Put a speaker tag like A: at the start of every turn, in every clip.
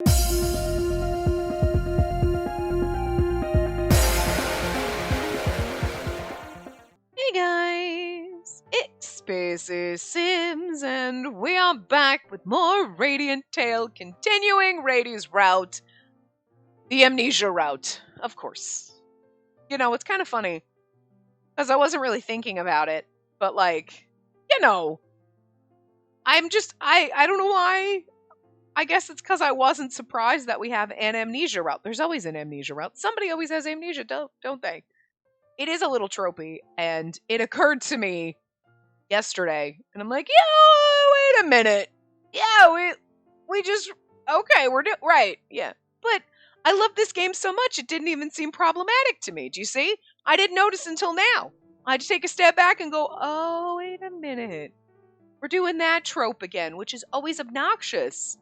A: Hey guys, it's Spacey Sims, and we are back with more Radiant Tale, continuing Rady's route, the Amnesia route, of course. You know, it's kind of funny, because I wasn't really thinking about it, but I don't know why. I guess it's because I wasn't surprised that we have an Amnesia route. There's always an Amnesia route. Somebody always has amnesia, don't they? It is a little tropey, and it occurred to me yesterday, and I'm like, yeah, wait a minute. Yeah, we just okay, we're right, yeah. But I love this game so much it didn't even seem problematic to me. Do you see? I didn't notice until now. I had to take a step back and go, oh, wait a minute. We're doing that trope again, which is always obnoxious.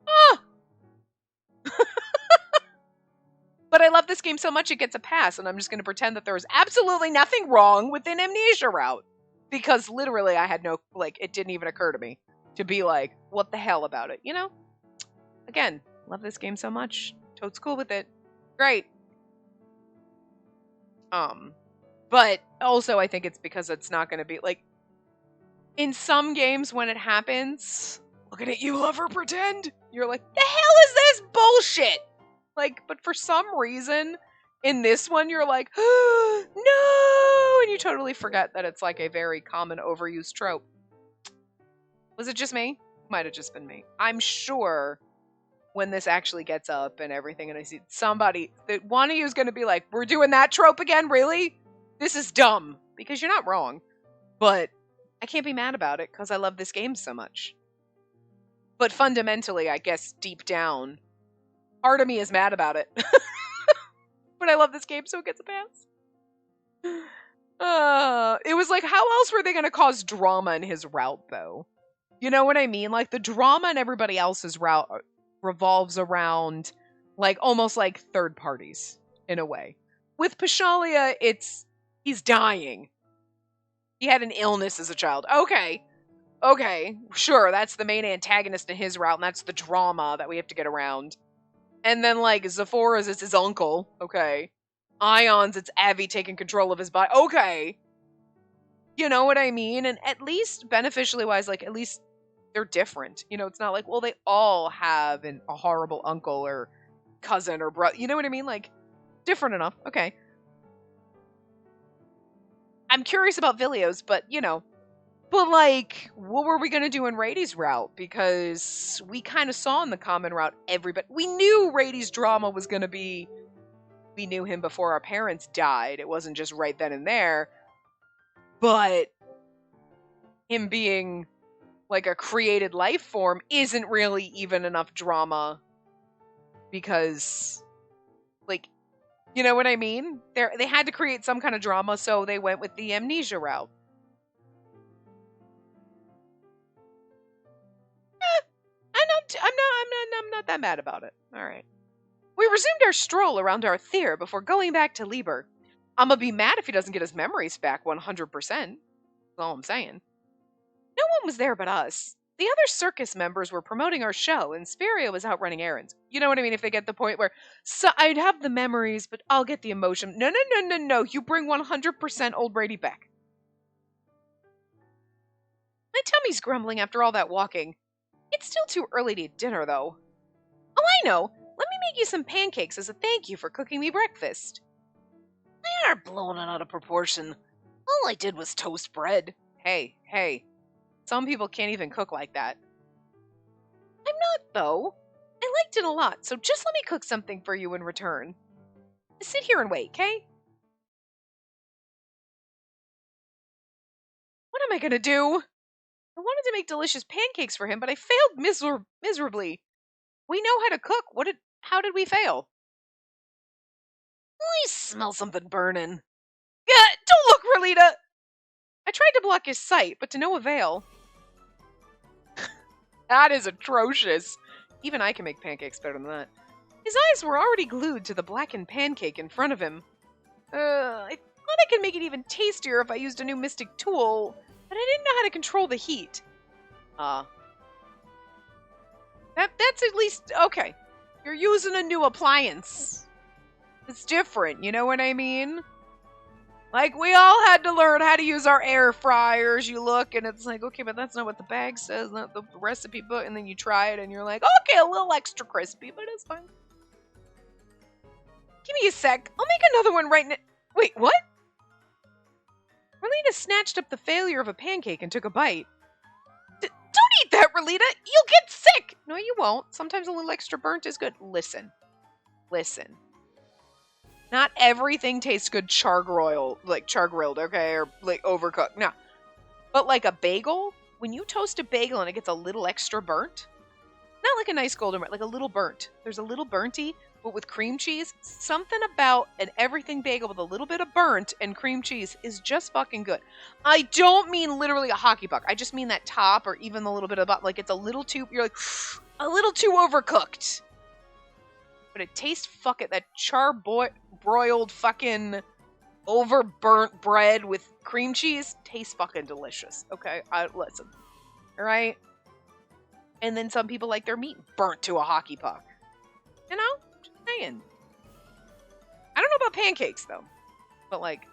A: Ah! But I love this game so much it gets a pass, and I'm just going to pretend that there was absolutely nothing wrong with an amnesia route. Because literally I had no, it didn't even occur to me to be like, what the hell about it, you know? Again, love this game so much. Toad's cool with it. Great. But also I think it's because it's not going to be, in some games when it happens, looking at you, lover, pretend, you're like, the hell is this bullshit? But for some reason, in this one, you're like, oh, no! And you totally forget that it's a very common overused trope. Was it just me? Might have just been me. I'm sure when this actually gets up and everything, and I see somebody, that one of you is going to be like, we're doing that trope again? Really? This is dumb. Because you're not wrong. But I can't be mad about it because I love this game so much. But fundamentally, I guess deep down, part of me is mad about it. But I love this game, so it gets a pass. It was like, how else were they going to cause drama in his route, though? You know what I mean? The drama in everybody else's route revolves around, almost like third parties, in a way. With Pashalia, he's dying. He had an illness as a child. Okay, sure, that's the main antagonist in his route, and that's the drama that we have to get around. And then, Zephora's, it's his uncle. Okay. Ion's, it's Avi taking control of his body. Okay. You know what I mean? And at least, beneficially wise, at least they're different. You know, it's not like, well, they all have a horrible uncle or cousin or brother. You know what I mean? Different enough. Okay. I'm curious about Vilios, but, But, what were we going to do in Rady's route? Because we kind of saw in the common route we knew Rady's drama was going to be, we knew him before our parents died. It wasn't just right then and there. But him being, a created life form isn't really even enough drama. Because, you know what I mean? They had to create some kind of drama, so they went with the amnesia route. I'm not that mad about it. All right. We resumed our stroll around our Arthir before going back to Liber. I'm gonna be mad if he doesn't get his memories back 100%. That's all I'm saying. No one was there but us. The other circus members were promoting our show, and Spiria was out running errands. You know what I mean? If they get the point where, so I'd have the memories, but I'll get the emotion. No. You bring 100% old Brady back. My tummy's grumbling after all that walking. It's still too early to eat dinner, though. Oh, I know. Let me make you some pancakes as a thank you for cooking me breakfast. They are blowing it out of proportion. All I did was toast bread. Hey. Some people can't even cook like that. I'm not, though. I liked it a lot, so just let me cook something for you in return. Sit here and wait, okay? What am I gonna do? I wanted to make delicious pancakes for him, but I failed miserably. We know how to cook. How did we fail? I smell something burning. Don't look, Relita! I tried to block his sight, but to no avail. That is atrocious. Even I can make pancakes better than that. His eyes were already glued to the blackened pancake in front of him. I thought I could make it even tastier if I used a new mystic tool, but I didn't know how to control the heat. That's at least okay. You're using a new appliance. It's different, you know what I mean? Like, we all had to learn how to use our air fryers. You look, and it's like, okay, but that's not what the bag says, not the recipe book. And then you try it, and you're like, okay, a little extra crispy, but it's fine. Give me a sec. I'll make another one right now. Wait, what? Relita snatched up the failure of a pancake and took a bite. Don't eat that, Relita. You'll get sick. No, you won't. Sometimes a little extra burnt is good. Listen. Not everything tastes good char-grilled, okay? Or, like, overcooked. No. But, like, a bagel, when you toast a bagel and it gets a little extra burnt, not like a nice golden burnt, like a little burnt. There's a little burnty, but with cream cheese, something about an everything bagel with a little bit of burnt and cream cheese is just fucking good. I don't mean literally a hockey puck. I just mean that top or even the little bit of, like, it's a little too, you're like, a little too overcooked. But it tastes fucking, that broiled fucking overburnt bread with cream cheese tastes fucking delicious. Okay, listen. All right. And then some people like their meat burnt to a hockey puck. You know, just saying. I don't know about pancakes though, but like,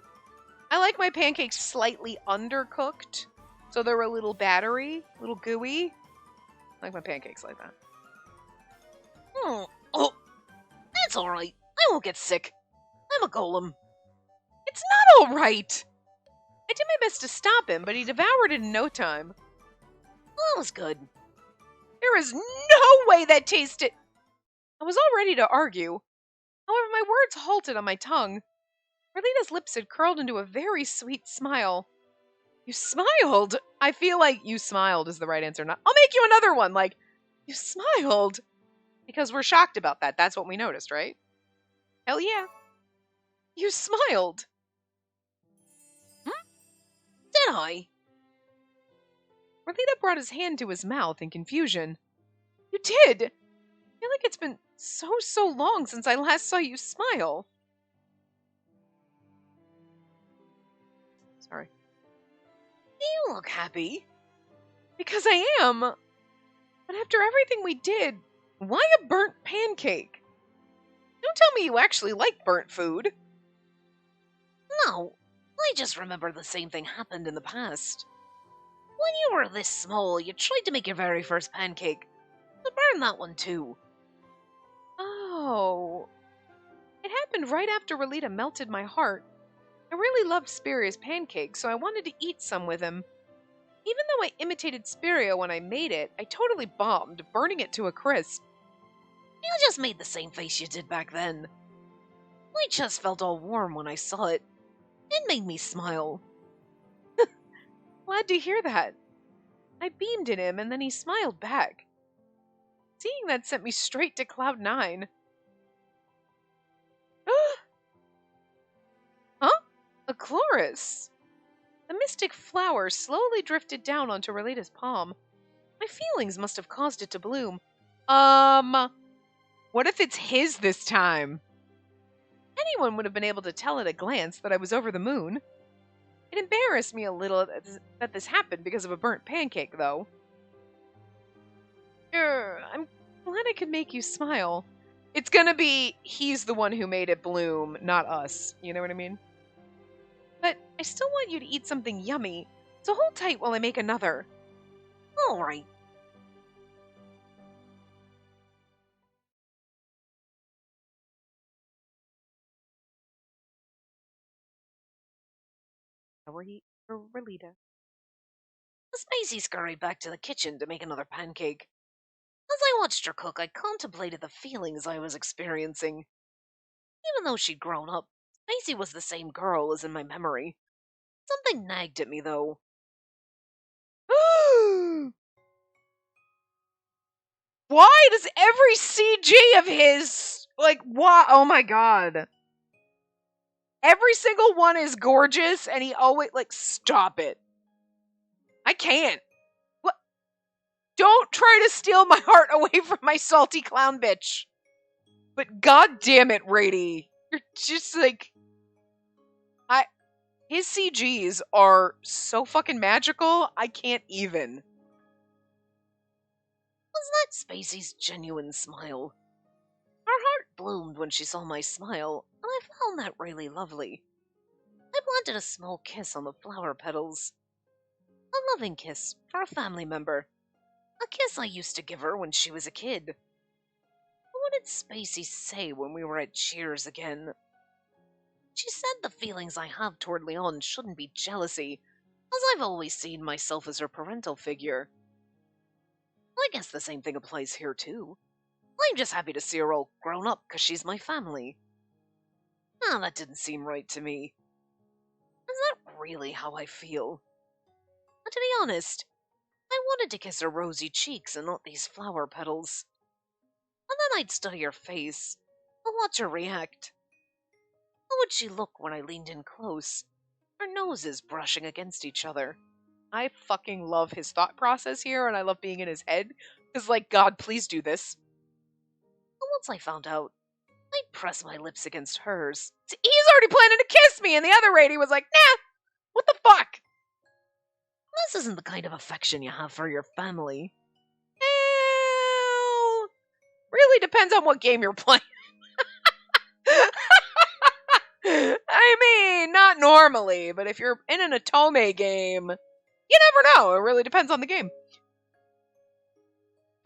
A: I like my pancakes slightly undercooked, so they're a little battery, a little gooey. I like my pancakes like that. Oh. That's alright. I won't get sick. I'm a golem. It's not alright! I did my best to stop him, but he devoured it in no time. That was good. There is no way that tasted... I was all ready to argue. However, my words halted on my tongue. Relita's lips had curled into a very sweet smile. You smiled? I feel like you smiled is the right answer. Not, I'll make you another one. Like, you smiled? Because we're shocked about that. That's what we noticed, right? Hell yeah. You smiled. Did I? Relita brought his hand to his mouth in confusion. You did! I feel like it's been so long since I last saw you smile. Sorry. You look happy. Because I am. But after everything we did, why a burnt pancake? Don't tell me you actually like burnt food. No, I just remember the same thing happened in the past. When you were this small, you tried to make your very first pancake. But burn that one too. Oh. It happened right after Relita melted my heart. I really loved Spiria's pancake, so I wanted to eat some with him. Even though I imitated Spiria when I made it, I totally bombed, burning it to a crisp. You just made the same face you did back then. My chest felt all warm when I saw it. It made me smile. Glad to hear that. I beamed at him, and then he smiled back. Seeing that sent me straight to Cloud 9. Huh? A chloris. The mystic flower slowly drifted down onto Relita's palm. My feelings must have caused it to bloom. What if it's his this time? Anyone would have been able to tell at a glance that I was over the moon. It embarrassed me a little that this happened because of a burnt pancake, though. I'm glad I could make you smile. It's gonna be he's the one who made it bloom, not us. You know what I mean? But I still want you to eat something yummy, so hold tight while I make another. All right. For Relita. The Spacey scurried back to the kitchen to make another pancake. As I watched her cook, I contemplated the feelings I was experiencing. Even though she'd grown up, Spacey was the same girl as in my memory. Something nagged at me, though. Why does every CG of his, like, why? Oh my god. Every single one is gorgeous, and he always, like, stop it. I can't. What? Don't try to steal my heart away from my salty clown bitch. But god damn it, Rady. You're just like... His CGs are so fucking magical, I can't even. Was that Spacey's genuine smile?
B: bloomed when she saw my smile, and I found that really lovely. I planted a small kiss on the flower petals. A loving kiss for a family member. A kiss I used to give her when she was a kid. What did Spacey say when we were at Cheers again? She said the feelings I have toward Leon shouldn't be jealousy, as I've always seen myself as her parental figure. I guess the same thing applies here too. I'm just happy to see her all grown up because she's my family. That didn't seem right to me. Is that really how I feel? And to be honest, I wanted to kiss her rosy cheeks and not these flower petals. And then I'd study her face and watch her react. How would she look when I leaned in close, our noses brushing against each other?
A: I fucking love his thought process here, and I love being in his head. Because, like, God, please do this.
B: And once I found out, I'd press my lips against hers.
A: He's already planning to kiss me, and the other lady was like, nah, what the fuck?
B: This isn't the kind of affection you have for your family.
A: Well, really depends on what game you're playing. I mean, not normally, but if you're in an Otome game, you never know. It really depends on the game.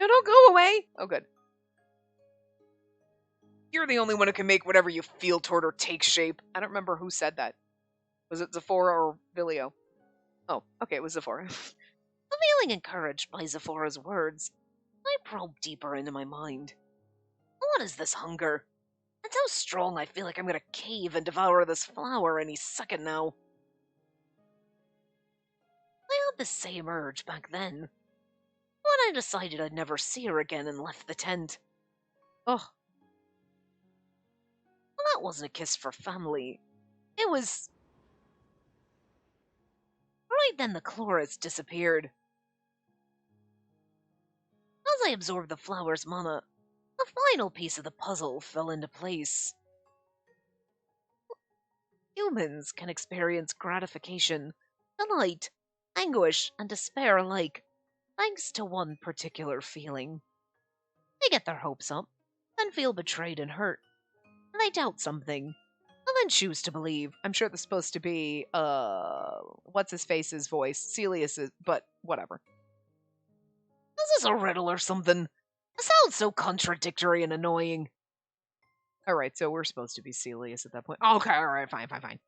A: No, don't go away. Oh, good. You're the only one who can make whatever you feel toward her take shape. I don't remember who said that. Was it Zephora or Vilio? Oh, okay, it was Zephora.
B: Feeling encouraged by Zephora's words, I probed deeper into my mind. What is this hunger? And how strong I feel like I'm gonna cave and devour this flower any second now. I had the same urge back then, when I decided I'd never see her again and left the tent.
A: Oh.
B: Well, that wasn't a kiss for family. It was... Right then the chloris disappeared. As I absorbed the flower's mana, the final piece of the puzzle fell into place. Humans can experience gratification, delight, anguish, and despair alike, thanks to one particular feeling. They get their hopes up, then feel betrayed and hurt. And they doubt something, and then choose to believe.
A: I'm sure that's supposed to be, what's-his-face's voice? Celius's, but whatever.
B: Is this a riddle or something? It sounds so contradictory and annoying.
A: Alright, so we're supposed to be Celius at that point. Okay, alright, fine.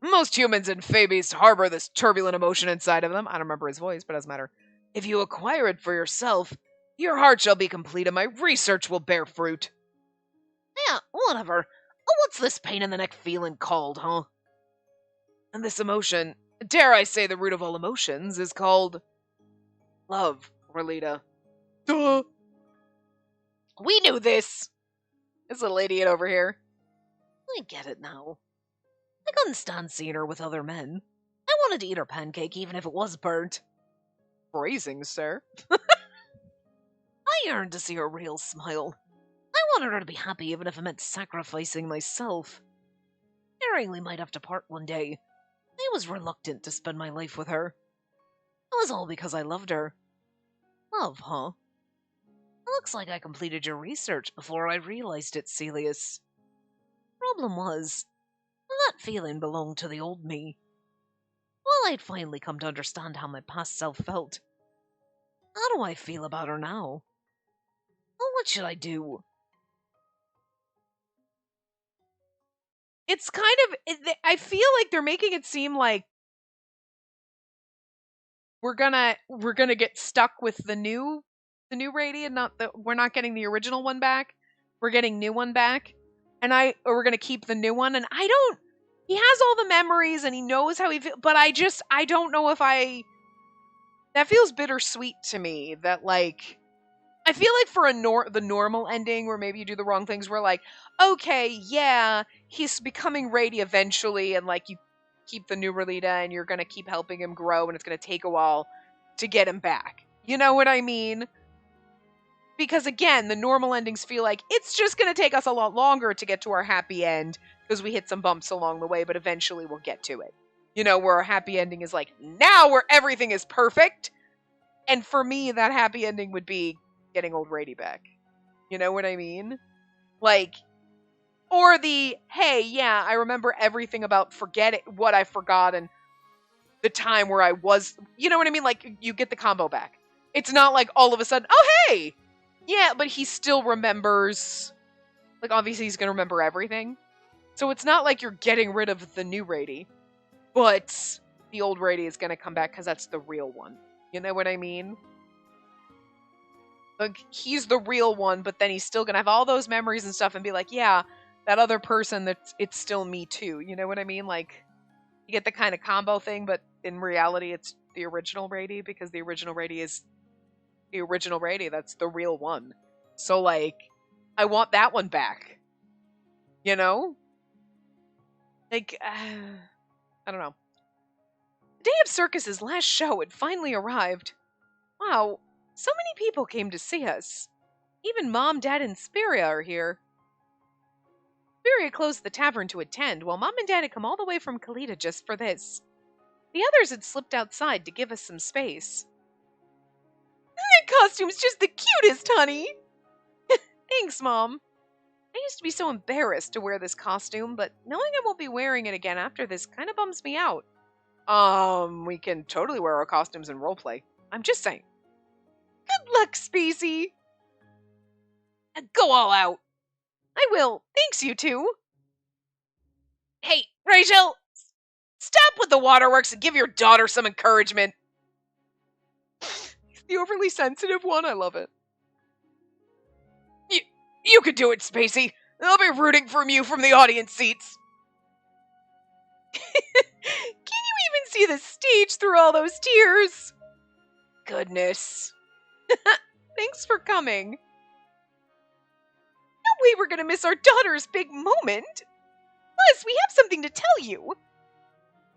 A: Most humans and Phoebes harbor this turbulent emotion inside of them. I don't remember his voice, but it doesn't matter. If you acquire it for yourself, your heart shall be complete and my research will bear fruit.
B: Yeah, whatever. What's this pain in the neck feeling called, huh?
A: And this emotion, dare I say the root of all emotions, is called... love, Relita. Duh! We knew this! This little idiot over here.
B: I get it now. I couldn't stand seeing her with other men. I wanted to eat her pancake even if it was burnt.
A: Phrasing, sir.
B: I yearned to see her real smile. I wanted her to be happy even if it meant sacrificing myself. Daringly might have to part one day. I was reluctant to spend my life with her. It was all because I loved her. Love, huh? It looks like I completed your research before I realized it, Celius. Problem was, that feeling belonged to the old me. Well, I'd finally come to understand how my past self felt. How do I feel about her now? Well, what should I do?
A: It's kind of... I feel like they're making it seem like we're gonna get stuck with the new Radiant, we're not getting the original one back. We're getting new one back. And we're gonna keep the new one, and he has all the memories and he knows how he feels, but I don't know if that feels bittersweet to me, that like, I feel like for the normal ending where maybe you do the wrong things, we're like, okay, yeah, he's becoming Rady eventually, and like you keep the new Relita and you're gonna keep helping him grow and it's gonna take a while to get him back. You know what I mean? Because again, the normal endings feel like it's just going to take us a lot longer to get to our happy end because we hit some bumps along the way, but eventually we'll get to it. You know, where our happy ending is like, now where everything is perfect. And for me, that happy ending would be getting old Rady back. You know what I mean? Like, Or the, hey, yeah, I remember everything about forgetting what I forgot and the time where I was, you know what I mean? Like, you get the combo back. It's not like all of a sudden, oh, hey! Yeah, but he still remembers, like, obviously he's gonna remember everything. So it's not like you're getting rid of the new Rady, but the old Rady is gonna come back because that's the real one. You know what I mean? Like, he's the real one, but then he's still gonna have all those memories and stuff and be like, yeah, that other person, it's still me too. You know what I mean? Like, you get the kind of combo thing, but in reality, it's the original Rady because the original Rady is the original Rady. That's the real one. So, like, I want that one back. You know? Like, I don't know. The day of Circus's last show had finally arrived. Wow, so many people came to see us. Even Mom, Dad, and Spiria are here. Spiria closed the tavern to attend, while Mom and Dad had come all the way from Kalita just for this. The others had slipped outside to give us some space. That costume's just the cutest, honey! Thanks, Mom. I used to be so embarrassed to wear this costume, but knowing I won't be wearing it again after this kind of bums me out. We can totally wear our costumes in roleplay. I'm just saying. Good luck, Spacey! Go all out! I will. Thanks, you two. Hey, Rachel! Stop with the waterworks and give your daughter some encouragement. The overly sensitive one, I love it. You could do it, Spacey. I'll be rooting for you from the audience seats. Can you even see the stage through all those tears? Goodness. Thanks for coming. No way we're gonna miss our daughter's big moment. Plus, we have something to tell you.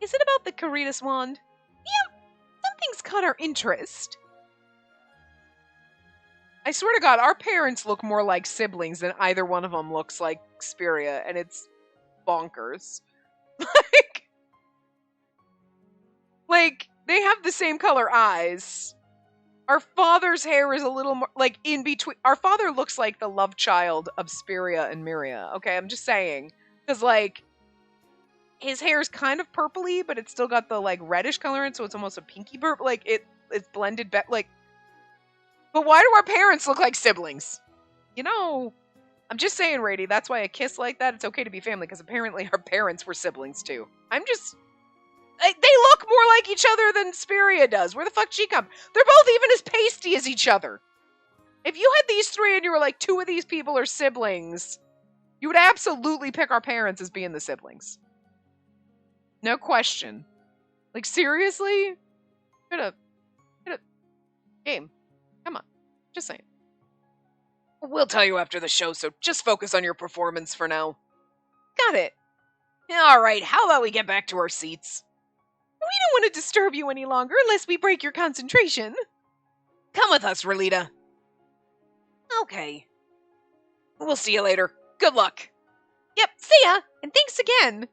A: Is it about the Caritas wand? Yeah, something's caught our interest. I swear to God, our parents look more like siblings than either one of them looks like Spiria, and it's bonkers. Like, they have the same color eyes. Our father's hair is a little more, like, in between. Our father looks like the love child of Spiria and Miria. Okay, I'm just saying. Because, like, his hair's kind of purpley, but it's still got the, like, reddish color in it, so it's almost a pinky purple. Like, it's blended, like... But why do our parents look like siblings? You know, I'm just saying, Rady, that's why a kiss like that, it's okay to be family, because apparently our parents were siblings, too. I'm just... They look more like each other than Spiria does. Where the fuck she come? They're both even as pasty as each other. If you had these three and you were like, two of these people are siblings, you would absolutely pick our parents as being the siblings. No question. Like, seriously? Get a game. Come on. Just saying. We'll tell you after the show, so just focus on your performance for now. Got it. Alright, how about we get back to our seats? We don't want to disturb you any longer, lest we break your concentration. Come with us, Relita. Okay. We'll see you later. Good luck. Yep, see ya, and thanks again.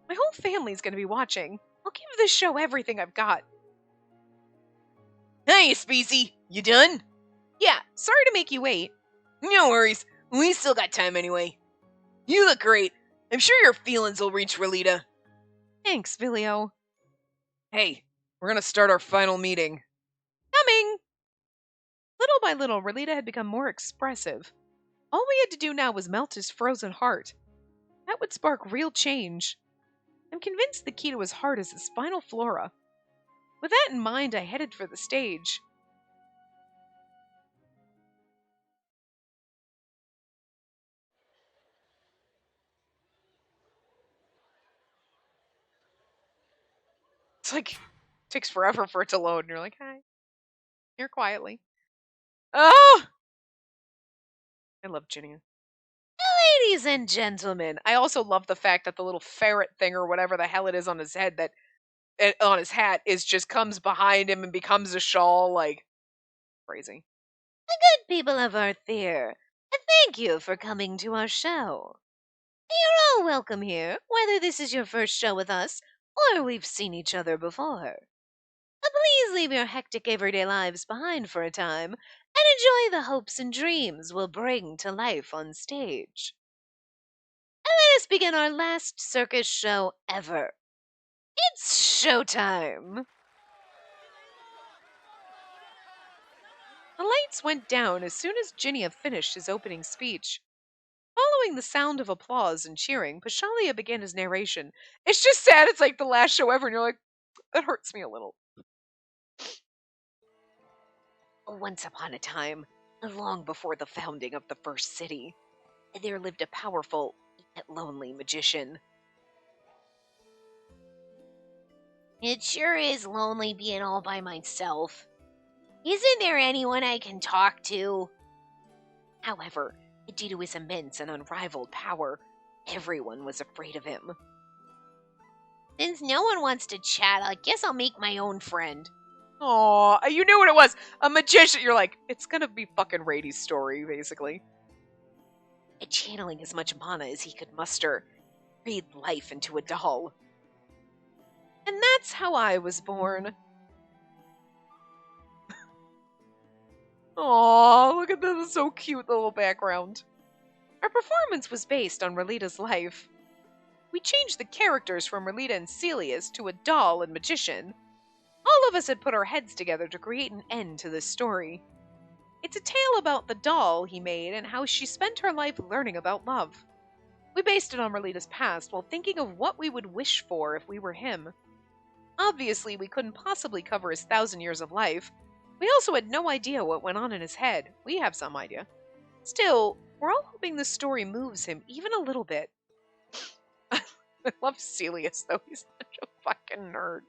A: My whole family's gonna be watching. I'll give this show everything I've got. Hey, Spacey. You done? Yeah, sorry to make you wait. No worries. We still got time anyway. You look great. I'm sure your feelings will reach Relita. Thanks, Vilio. Hey, we're gonna start our final meeting. Coming! Little by little, Relita had become more expressive. All we had to do now was melt his frozen heart. That would spark real change. I'm convinced the key to his heart is his spinal flora. With that in mind, I headed for the stage. It's like, it takes forever for it to load, and you're like, hi. Here quietly. Oh! I love Ginny. Ladies and gentlemen, I also love the fact that the little ferret thing or whatever the hell it is on his head that on his hat is just comes behind him and becomes a shawl, like crazy.
B: The good people of Arthur, thank you for coming to our show. You're all welcome here, whether this is your first show with us or we've seen each other before. Please leave your hectic everyday lives behind for a time and enjoy the hopes and dreams we'll bring to life on stage. And let us begin our last circus show ever. It's showtime!
A: The lights went down as soon as Ginia finished his opening speech. Following the sound of applause and cheering, Pashalia began his narration. It's just sad it's like the last show ever, and you're like, that hurts me a little.
B: Once upon a time, long before the founding of the first city, there lived a powerful yet lonely magician. It sure is lonely being all by myself. Isn't there anyone I can talk to? However, due to his immense and unrivaled power, everyone was afraid of him. Since no one wants to chat, I guess I'll make my own friend.
A: Aw, you knew what it was. A magician. You're like, it's gonna be fucking Rady's story, basically.
B: Channeling as much mana as he could muster, breathed life into a doll.
A: And that's how I was born. Aw, look at this. It's so cute, the little background. Our performance was based on Relita's life. We changed the characters from Relita and Celius to a doll and magician. All of us had put our heads together to create an end to this story. It's a tale about the doll he made and how she spent her life learning about love. We based it on Relita's past while thinking of what we would wish for if we were him. Obviously, we couldn't possibly cover his 1,000 years of life. We also had no idea what went on in his head. We have some idea. Still, we're all hoping this story moves him even a little bit. I love Celius, though. He's such a fucking nerd.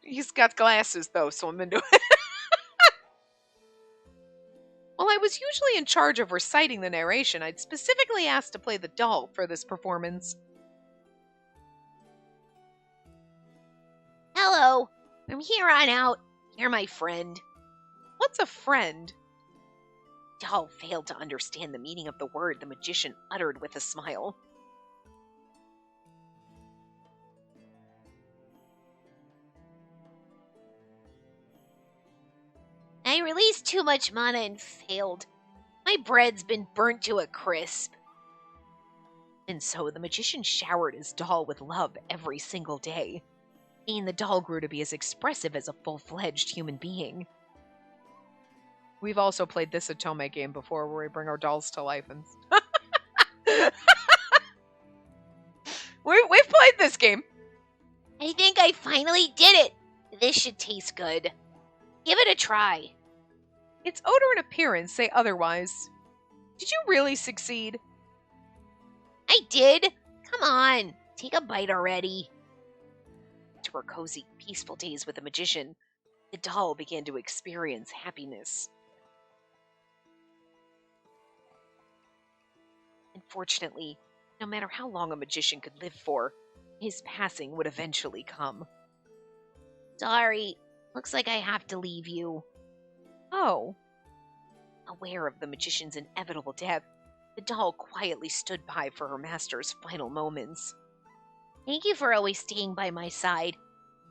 A: He's got glasses, though, so I'm into it. While I was usually in charge of reciting the narration, I'd specifically asked to play the doll for this performance.
B: Hello, from here on out, you're my friend.
A: What's a friend?
B: Doll failed to understand the meaning of the word the magician uttered with a smile. I released too much mana and failed. My bread's been burnt to a crisp. And so the magician showered his doll with love every single day. And the doll grew to be as expressive as a full-fledged human being.
A: We've also played this Atome game before where we bring our dolls to life. And We've played this game.
B: I think I finally did it. This should taste good. Give it a try.
A: Its odor and appearance say otherwise. Did you really succeed?
B: I did. Come on, take a bite already. To her cozy, peaceful days with the magician, the doll began to experience happiness. Unfortunately, no matter how long a magician could live for, his passing would eventually come. Sorry, looks like I have to leave you.
A: Oh.
B: Aware of the magician's inevitable death, the doll quietly stood by for her master's final moments. Thank you for always staying by my side.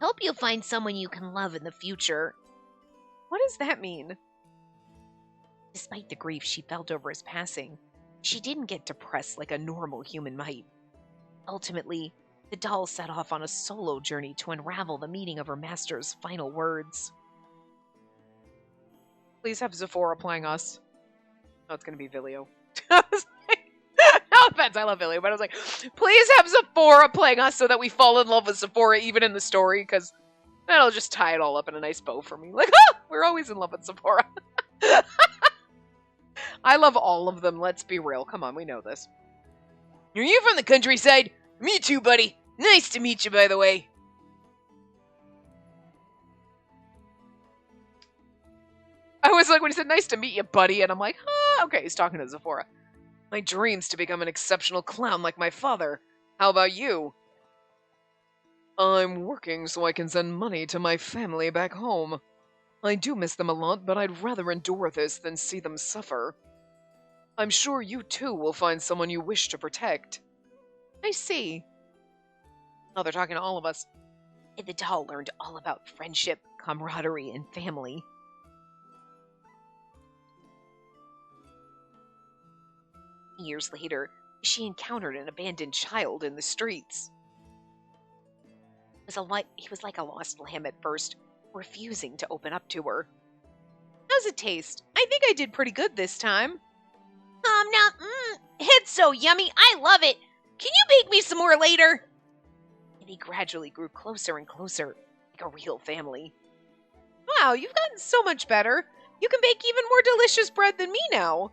B: Hope you'll find someone you can love in the future.
A: What does that mean?
B: Despite the grief she felt over his passing, she didn't get depressed like a normal human might. Ultimately, the doll set off on a solo journey to unravel the meaning of her master's final words.
A: Please have Zephora playing us. Oh, it's going to be Vilio. I was like, no offense, I love Vilio, but I was like, please have Zephora playing us so that we fall in love with Zephora even in the story, because that'll just tie it all up in a nice bow for me. Like, we're always in love with Zephora. I love all of them, let's be real. Come on, we know this. Are you from the countryside? Me too, buddy. Nice to meet you, by the way. I was like, when he said, nice to meet you, buddy, and I'm like, okay, he's talking to Zephora. My dream's to become an exceptional clown like my father. How about you? I'm working so I can send money to my family back home. I do miss them a lot, but I'd rather endure this than see them suffer. I'm sure you too will find someone you wish to protect. I see. Oh, they're talking to all of us.
B: The doll learned all about friendship, camaraderie, and family. Years later, she encountered an abandoned child in the streets. He was like a lost lamb at first, refusing to open up to her.
A: How's it taste? I think I did pretty good this time.
B: Now, it's so yummy. I love it. Can you bake me some more later? And he gradually grew closer and closer, like a real family.
A: Wow, you've gotten so much better. You can bake even more delicious bread than me now.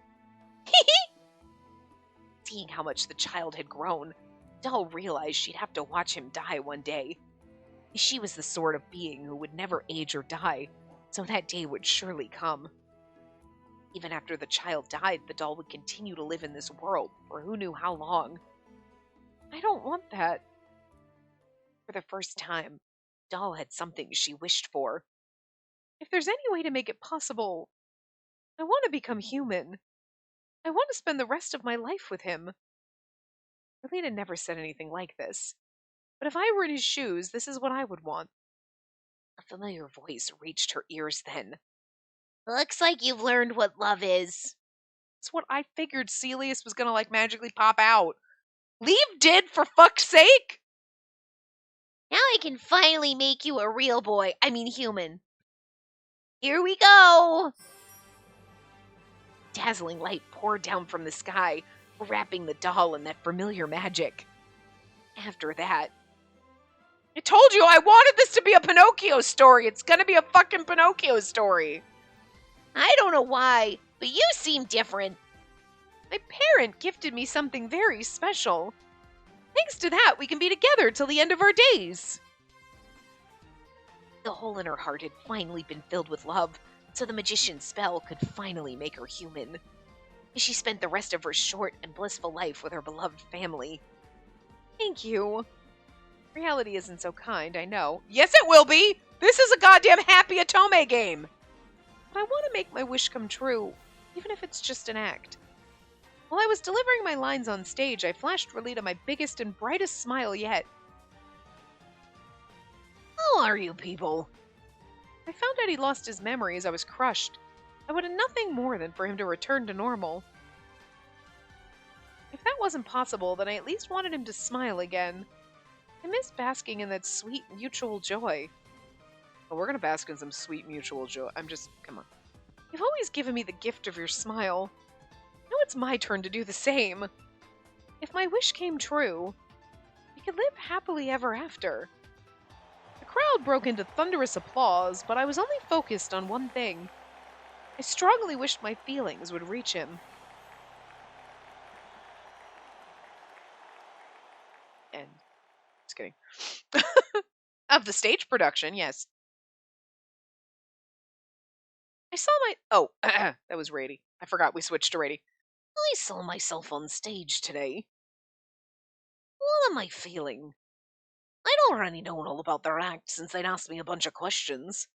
B: Seeing how much the child had grown, Doll realized she'd have to watch him die one day. She was the sort of being who would never age or die, so that day would surely come. Even after the child died, the doll would continue to live in this world for who knew how long.
A: I don't want that.
B: For the first time, Doll had something she wished for.
A: If there's any way to make it possible, I want to become human. I want to spend the rest of my life with him. Relena never said anything like this, but if I were in his shoes, this is what I would want.
B: A familiar voice reached her ears then. Looks like you've learned what love is.
A: It's what I figured Celius was gonna magically pop out. Leave did, for fuck's sake!
B: Now I can finally make you a real boy. I mean human. Here we go! Dazzling light poured down from the sky, wrapping the doll in that familiar magic. After that,
A: I told you I wanted this to be a Pinocchio story. It's gonna be a fucking Pinocchio story.
B: I don't know why, but you seem different.
A: My parent gifted me something very special. Thanks to that, we can be together till the end of our days.
B: The hole in her heart had finally been filled with love, so the magician's spell could finally make her human. She spent the rest of her short and blissful life with her beloved family.
A: Thank you. Reality isn't so kind, I know. Yes, it will be! This is a goddamn Happy Otome game! But I want to make my wish come true, even if it's just an act. While I was delivering my lines on stage, I flashed Relena my biggest and brightest smile yet.
B: How are you people?
A: I found out he lost his memory as I was crushed. I wanted nothing more than for him to return to normal. If that wasn't possible, then I at least wanted him to smile again. I miss basking in that sweet mutual joy. Oh, we're gonna bask in some sweet mutual joy. Come on. You've always given me the gift of your smile. Now it's my turn to do the same. If my wish came true, we could live happily ever after. The crowd broke into thunderous applause, but I was only focused on one thing. I strongly wished my feelings would reach him. End. Just kidding. Of the stage production, yes. I saw my... Oh, that was Rady. I forgot we switched to Rady.
B: I saw myself on stage today. What am I feeling? I'd already known all about their act since they'd asked me a bunch of questions.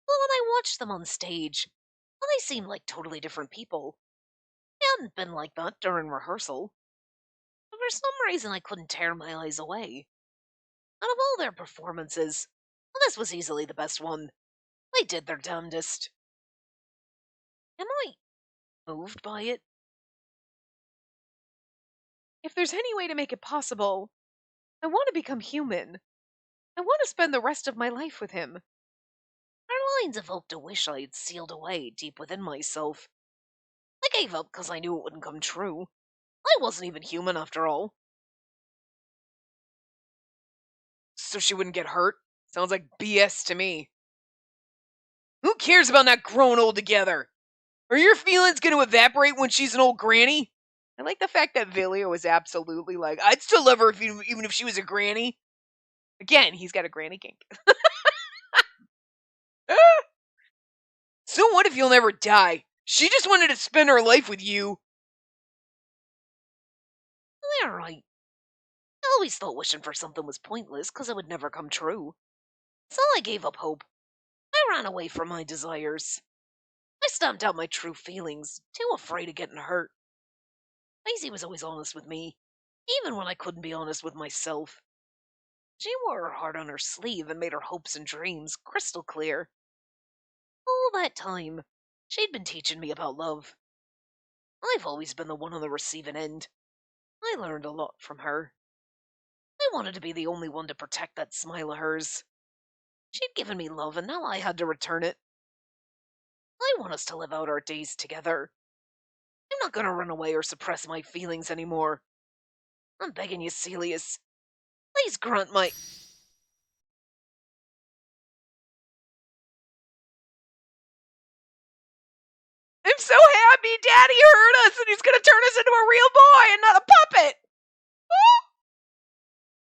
B: But when I watched them on stage, they seemed like totally different people. They hadn't been like that during rehearsal. But for some reason, I couldn't tear my eyes away. Out of all their performances, this was easily the best one. They did their damnedest. Am I moved by it?
A: If there's any way to make it possible, I want to become human. I want to spend the rest of my life with him.
B: Our lines evoked a wish I had sealed away deep within myself. I gave up because I knew it wouldn't come true. I wasn't even human after all.
A: So she wouldn't get hurt? Sounds like BS to me. Who cares about not growing old together? Are your feelings going to evaporate when she's an old granny? I like the fact that Villia was absolutely like, I'd still love her even if she was a granny. Again, he's got a granny kink. So what if you'll never die? She just wanted to spend her life with you.
B: They're right. I always thought wishing for something was pointless because it would never come true. So I gave up hope. I ran away from my desires. I stamped out my true feelings, too afraid of getting hurt. Maisie was always honest with me, even when I couldn't be honest with myself. She wore her heart on her sleeve and made her hopes and dreams crystal clear. All that time, she'd been teaching me about love. I've always been the one on the receiving end. I learned a lot from her. I wanted to be the only one to protect that smile of hers. She'd given me love, and now I had to return it. I want us to live out our days together. I'm not going to run away or suppress my feelings anymore. I'm begging you, Celius. Please grant my...
A: I'm so happy Daddy heard us and he's gonna turn us into a real boy and not a puppet!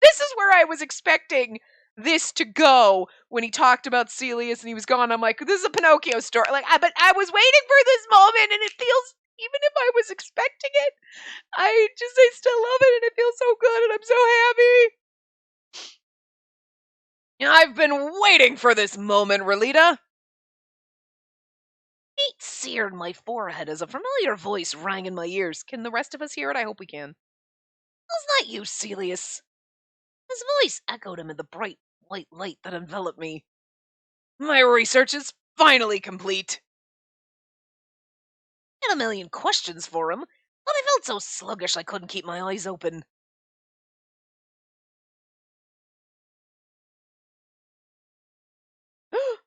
A: This is where I was expecting this to go when he talked about Celius and he was gone. I'm like, this is a Pinocchio story. But I was waiting for this moment, and it feels, even if I was expecting it, I still love it, and it feels so good, and I'm so happy. I've been waiting for this moment, Relita.
B: Heat seared my forehead as a familiar voice rang in my ears.
A: Can the rest of us hear it? I hope we can.
B: Was that you, Celius? His voice echoed amid the bright white light that enveloped me.
A: My research is finally complete.
B: I had a million questions for him, but I felt so sluggish I couldn't keep my eyes open.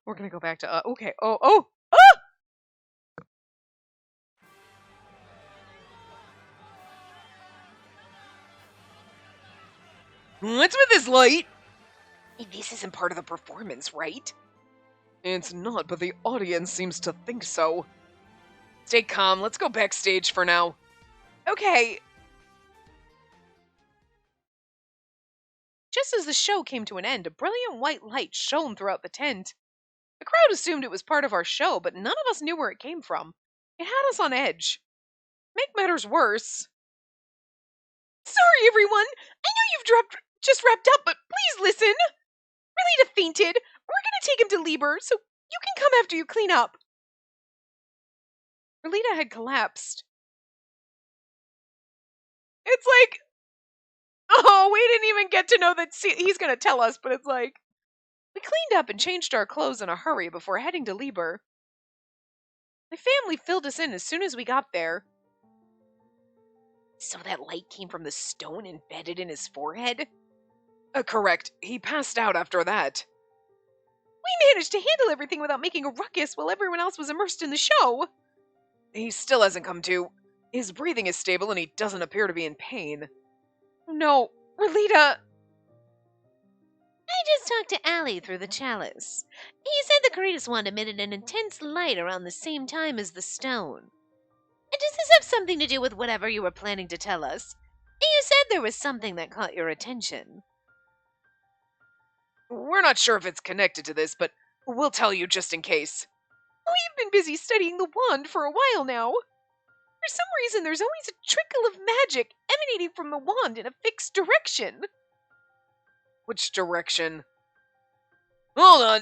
A: We're gonna go back to, okay. Oh! What's with this light?
B: This isn't part of the performance, right?
A: It's not, but the audience seems to think so. Stay calm, let's go backstage for now. Okay. Just as the show came to an end, a brilliant white light shone throughout the tent. The crowd assumed it was part of our show, but none of us knew where it came from. It had us on edge. Make matters worse. Sorry, everyone! I know you've just wrapped up, but please listen! Relita fainted. We're gonna take him to Lieber, so you can come after you clean up. Relita had collapsed. It's like, oh, we didn't even get to know that he's gonna tell us, but it's like, we cleaned up and changed our clothes in a hurry before heading to Lieber. My family filled us in as soon as we got there.
B: So that light came from the stone embedded in his forehead?
A: Correct. He passed out after that. We managed to handle everything without making a ruckus while everyone else was immersed in the show. He still hasn't come to. His breathing is stable and he doesn't appear to be in pain. No, Relita.
B: I just talked to Allie through the chalice. He said the greatest one emitted an intense light around the same time as the stone. And does this have something to do with whatever you were planning to tell us? You said there was something that caught your attention.
A: We're not sure if it's connected to this, but we'll tell you just in case. We've been busy studying the wand for a while now. For some reason, there's always a trickle of magic emanating from the wand in a fixed direction. Which direction? Hold on.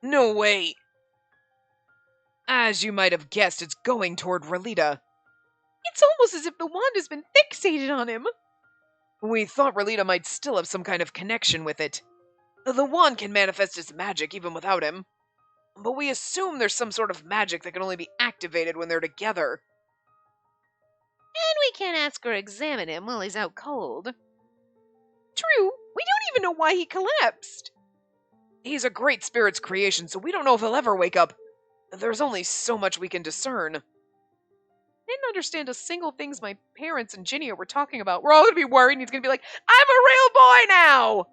A: No way. As you might have guessed, it's going toward Relita. It's almost as if the wand has been fixated on him. We thought Relita might still have some kind of connection with it. The wand can manifest its magic even without him. But we assume there's some sort of magic that can only be activated when they're together.
B: And we can't ask or examine him while he's out cold.
A: True, we don't even know why he collapsed. He's a great spirit's creation, so we don't know if he'll ever wake up. There's only so much we can discern. I didn't understand a single thing my parents and Ginny were talking about. We're all gonna be worried, and he's gonna be like, I'm a real boy now!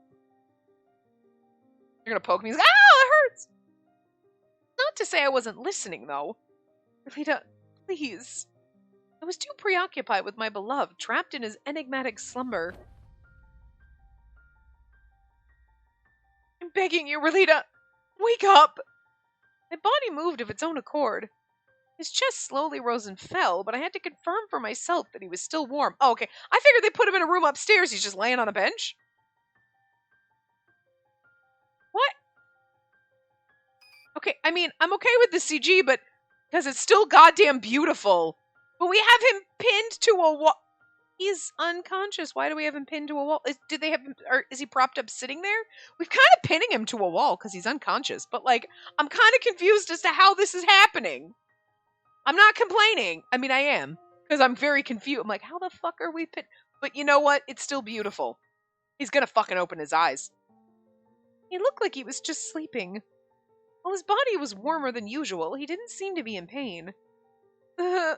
A: You're gonna poke me, he's like, ow, it hurts! Not to say I wasn't listening, though. Relita, please. I was too preoccupied with my beloved, trapped in his enigmatic slumber. I'm begging you, Relita, wake up! My body moved of its own accord. His chest slowly rose and fell, but I had to confirm for myself that he was still warm. Oh, okay. I figured they put him in a room upstairs. He's just laying on a bench. What? Okay, I mean, I'm okay with the CG, but because it's still goddamn beautiful. But we have him pinned to a wall. He's unconscious. Why do we have him pinned to a wall? Did they have him, or is he propped up sitting there? We've kind of pinning him to a wall because he's unconscious. But like, I'm kind of confused as to how this is happening. I'm not complaining. I mean, I am. Because I'm very confused. I'm like, how the fuck are we But you know what? It's still beautiful. He's gonna fucking open his eyes. He looked like he was just sleeping. While his body was warmer than usual, he didn't seem to be in pain. What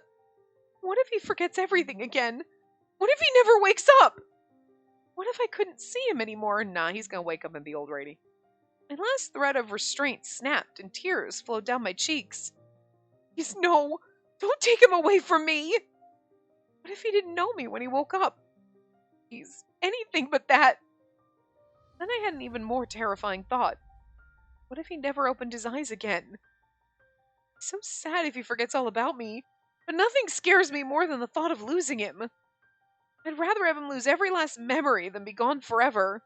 A: if he forgets everything again? What if he never wakes up? What if I couldn't see him anymore? Nah, he's gonna wake up and be old Rady. My last thread of restraint snapped and tears flowed down my cheeks. Please, no! Don't take him away from me! What if he didn't know me when he woke up? He's anything but that. Then I had an even more terrifying thought. What if he never opened his eyes again? It's so sad if he forgets all about me, but nothing scares me more than the thought of losing him. I'd rather have him lose every last memory than be gone forever.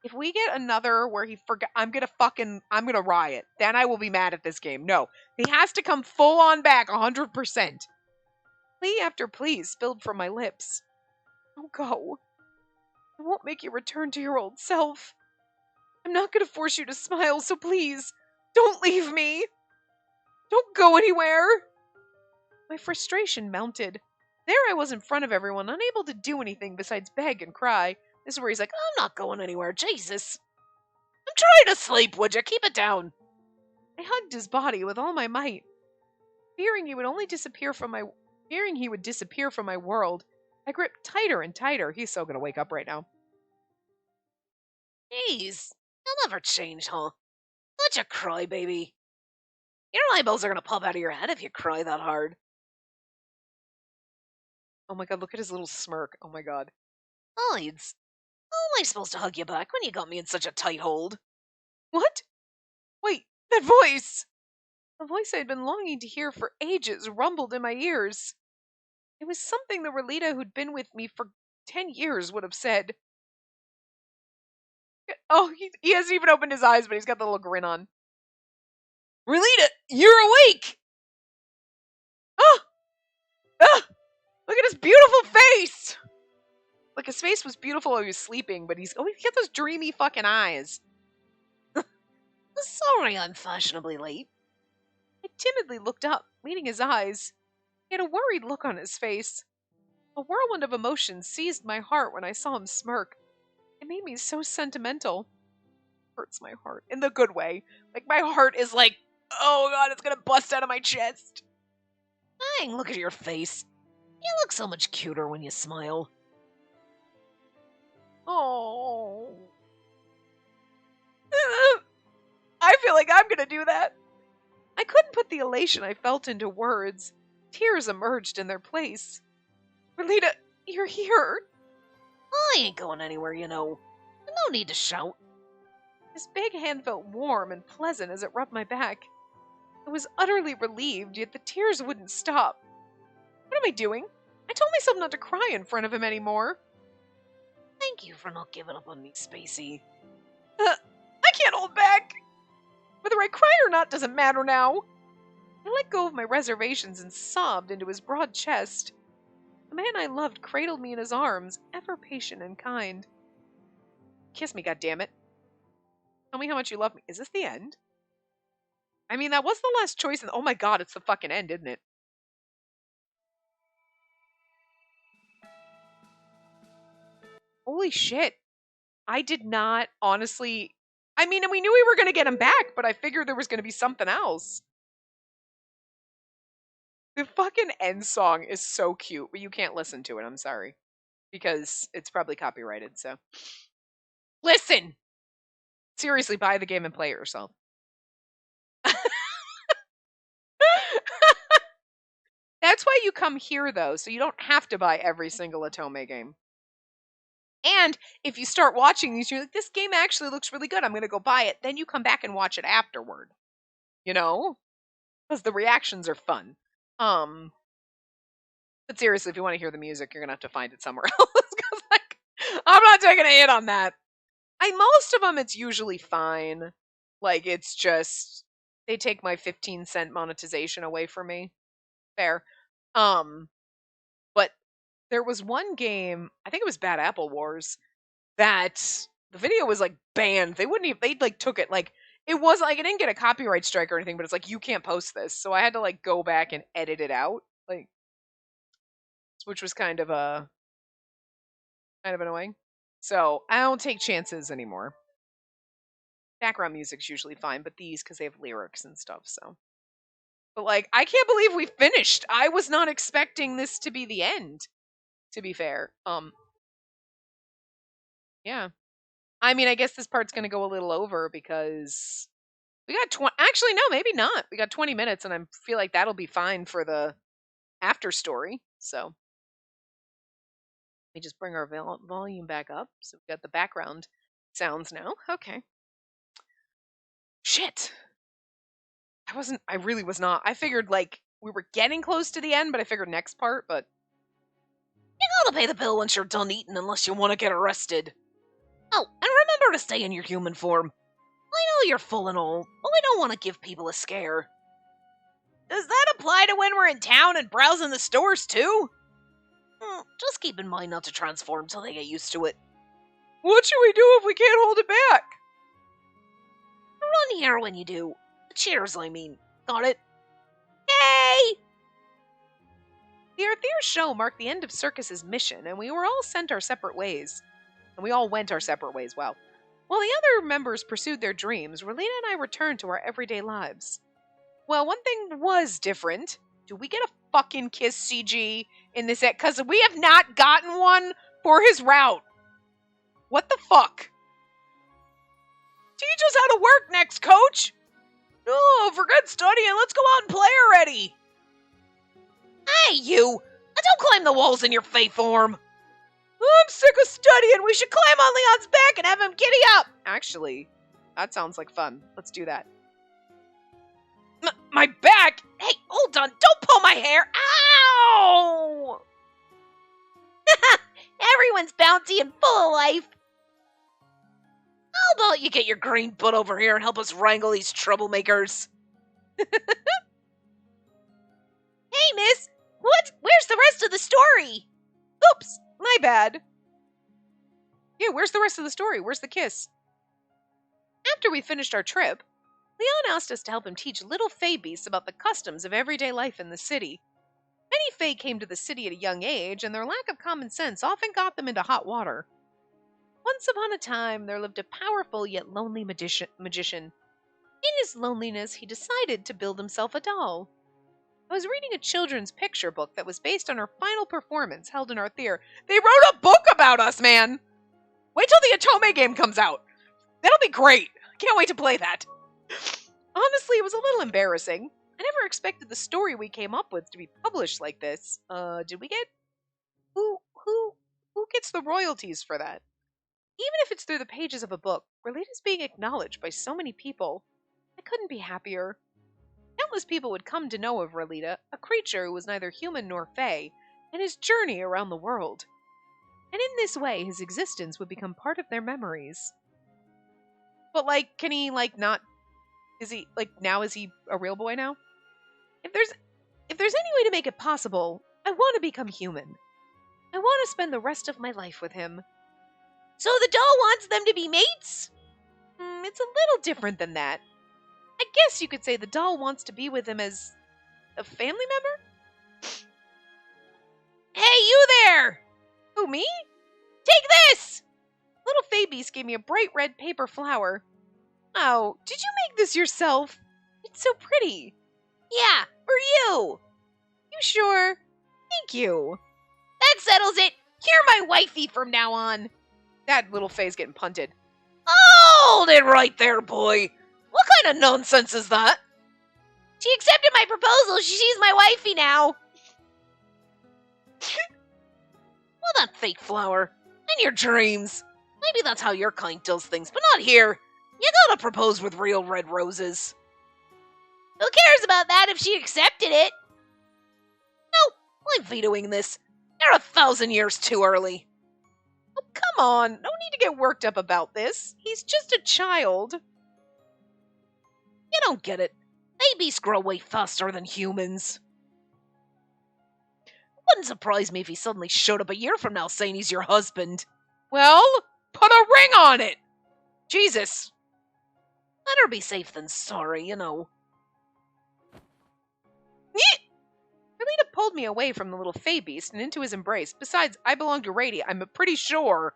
A: If we get another where he forgot, I'm gonna riot. Then I will be mad at this game. No, he has to come full on back 100%. Plea after plea spilled from my lips. Don't go. I won't make you return to your old self. I'm not gonna force you to smile, so please, don't leave me. Don't go anywhere. My frustration mounted. There I was in front of everyone, unable to do anything besides beg and cry. This is where he's like, I'm not going anywhere, Jesus. I'm trying to sleep, would you? Keep it down. I hugged his body with all my might. Fearing he would disappear from my world, I gripped tighter and tighter. He's so gonna wake up right now.
B: Jeez, you'll never change, huh? Such a crybaby. Your eyeballs are gonna pop out of your head if you cry that hard.
A: Oh my god, look at his little smirk. Oh my god.
B: Besides, how am I supposed to hug you back when you got me in such a tight hold?
A: What? Wait, that voice! A voice I had been longing to hear for ages rumbled in my ears. It was something the Relita who'd been with me for 10 years would have said. Oh, he hasn't even opened his eyes, but he's got the little grin on. Relita, you're awake! Oh! Ah! Look at his beautiful face! Like, his face was beautiful while he was sleeping, but he's got those dreamy fucking eyes.
B: Sorry I'm fashionably late.
A: I timidly looked up, meeting his eyes. He had a worried look on his face. A whirlwind of emotions seized my heart when I saw him smirk. It made me so sentimental. Hurts my heart. In the good way. Like, my heart is like, oh god, it's gonna bust out of my chest.
B: Dang, look at your face. You look so much cuter when you smile.
A: Oh. I feel like I'm gonna do that. I couldn't put the elation I felt into words. Tears emerged in their place. Relita, you're here.
B: I ain't going anywhere, you know. No need to shout.
A: His big hand felt warm and pleasant as it rubbed my back. I was utterly relieved, yet the tears wouldn't stop. What am I doing? I told myself not to cry in front of him anymore.
B: Thank you for not giving up on me, Spacey.
A: I can't hold back. Whether I cry or not doesn't matter now. I let go of my reservations and sobbed into his broad chest. The man I loved cradled me in his arms, ever patient and kind. Kiss me, goddammit. Tell me how much you love me. Is this the end? I mean, that was the last choice, and oh my god, it's the fucking end, isn't it? Holy shit. I did not, honestly... I mean, and we knew we were going to get him back, but I figured there was going to be something else. The fucking end song is so cute, but you can't listen to it, I'm sorry. Because it's probably copyrighted, so... Listen! Seriously, buy the game and play it yourself. That's why you come here, though, so you don't have to buy every single Otome game. And if you start watching these, you're like, this game actually looks really good, I'm going to go buy it. Then you come back and watch it afterward. You know? Because the reactions are fun. But seriously, if you want to hear the music, you're going to have to find it somewhere else. Because, like, I'm not taking a hit on that. Most of them, it's usually fine. Like, it's just, they take my 15-cent monetization away from me. Fair. But there was one game, I think it was Bad Apple Wars, that the video was like banned. They like took it, like, it wasn't like, it didn't get a copyright strike or anything, but it's like, you can't post this. So I had to like go back and edit it out. Like, which was kind of annoying. So I don't take chances anymore. Background music's usually fine, but these because they have lyrics and stuff. So, but like, I can't believe we finished. I was not expecting this to be the end. To be fair, yeah. I mean, I guess this part's gonna go a little over because we got 20. Actually, no, maybe not. We got 20 minutes, and I feel like that'll be fine for the after story. So let me just bring our volume back up. So we've got the background sounds now. Okay. Shit. I really was not. I figured like we were getting close to the end, but I figured next part, but
B: You gotta pay the bill once you're done eating unless you want to get arrested. Oh, and remember to stay in your human form. I know you're full and all, but we don't want to give people a scare.
A: does that apply to when we're in town and browsing the stores too?
B: Just keep in mind not to transform till they get used to it.
A: What should we do if we can't hold it back?
B: Run here when you do. Cheers, I mean. Got it? Yay!
A: The Arthur show marked the end of Circus's mission, and we were all sent our separate ways. And we all went our separate ways, wow. While the other members pursued their dreams, Relena and I returned to our everyday lives. Well, one thing was different. Do we get a fucking kiss CG in this? Because we have not gotten one for his route. What the fuck? Teach us how to work next, coach! Oh, forget studying. Let's go out and play already.
B: Hey, you! Don't climb the walls in your Fey form!
A: I'm sick of studying. We should climb on Leon's back and have him giddy up. Actually, that sounds like fun. Let's do that. My back?
B: Hey, hold on. Don't pull my hair. Ow! Everyone's bouncy and full of life. How about you get your green butt over here and help us wrangle these troublemakers? Hey, miss. Where's the rest of the story?
A: Oops, my bad. Yeah, where's the rest of the story? Where's the kiss? After we finished our trip, Leon asked us to help him teach little Fey beasts about the customs of everyday life in the city. Many Fey came to the city at a young age, and their lack of common sense often got them into hot water. Once upon a time, there lived a powerful yet lonely magician. In his loneliness, he decided to build himself a doll. I was reading a children's picture book that was based on our final performance held in Arthur. They wrote a book about us, man! Wait till the Atome game comes out. That'll be great. Can't wait to play that. Honestly, it was a little embarrassing. I never expected the story we came up with to be published like this. Did we get... Who gets the royalties for that? Even if it's through the pages of a book, Relita's being acknowledged by so many people. I couldn't be happier. Countless people would come to know of Relita, a creature who was neither human nor Fey, and his journey around the world. And in this way, his existence would become part of their memories. But, like, can he, like, not... Is he, like, now is he a real boy now? If there's any way to make it possible, I want to become human. I want to spend the rest of my life with him.
B: So the doll wants them to be mates?
A: It's a little different than that. I guess you could say the doll wants to be with him as a family member?
B: Hey, you there!
A: Who, me?
B: Take this!
A: Little Fabies gave me a bright red paper flower. Oh, did you make this yourself? It's so pretty.
B: Yeah, for you.
A: You sure? Thank you.
B: That settles it. You're my wifey from now on.
A: That little Faye's getting punted.
B: Hold it right there, boy. What kind of nonsense is that? She accepted my proposal. She's my wifey now. Well, that fake flower. In your dreams. Maybe that's how your kind does things, but not here. You gotta propose with real red roses. Who cares about that if she accepted it? No, I'm vetoing this. You're 1,000 years too early.
A: Oh, come on. No need to get worked up about this. He's just a child.
B: You don't get it. Babies grow way faster than humans. Wouldn't surprise me if he suddenly showed up a year from now saying he's your husband.
A: Well, put a ring on it. Jesus.
B: Better be safe than sorry, you know.
A: Relita pulled me away from the little fey beast and into his embrace. Besides, I belong to Rady. I'm pretty sure.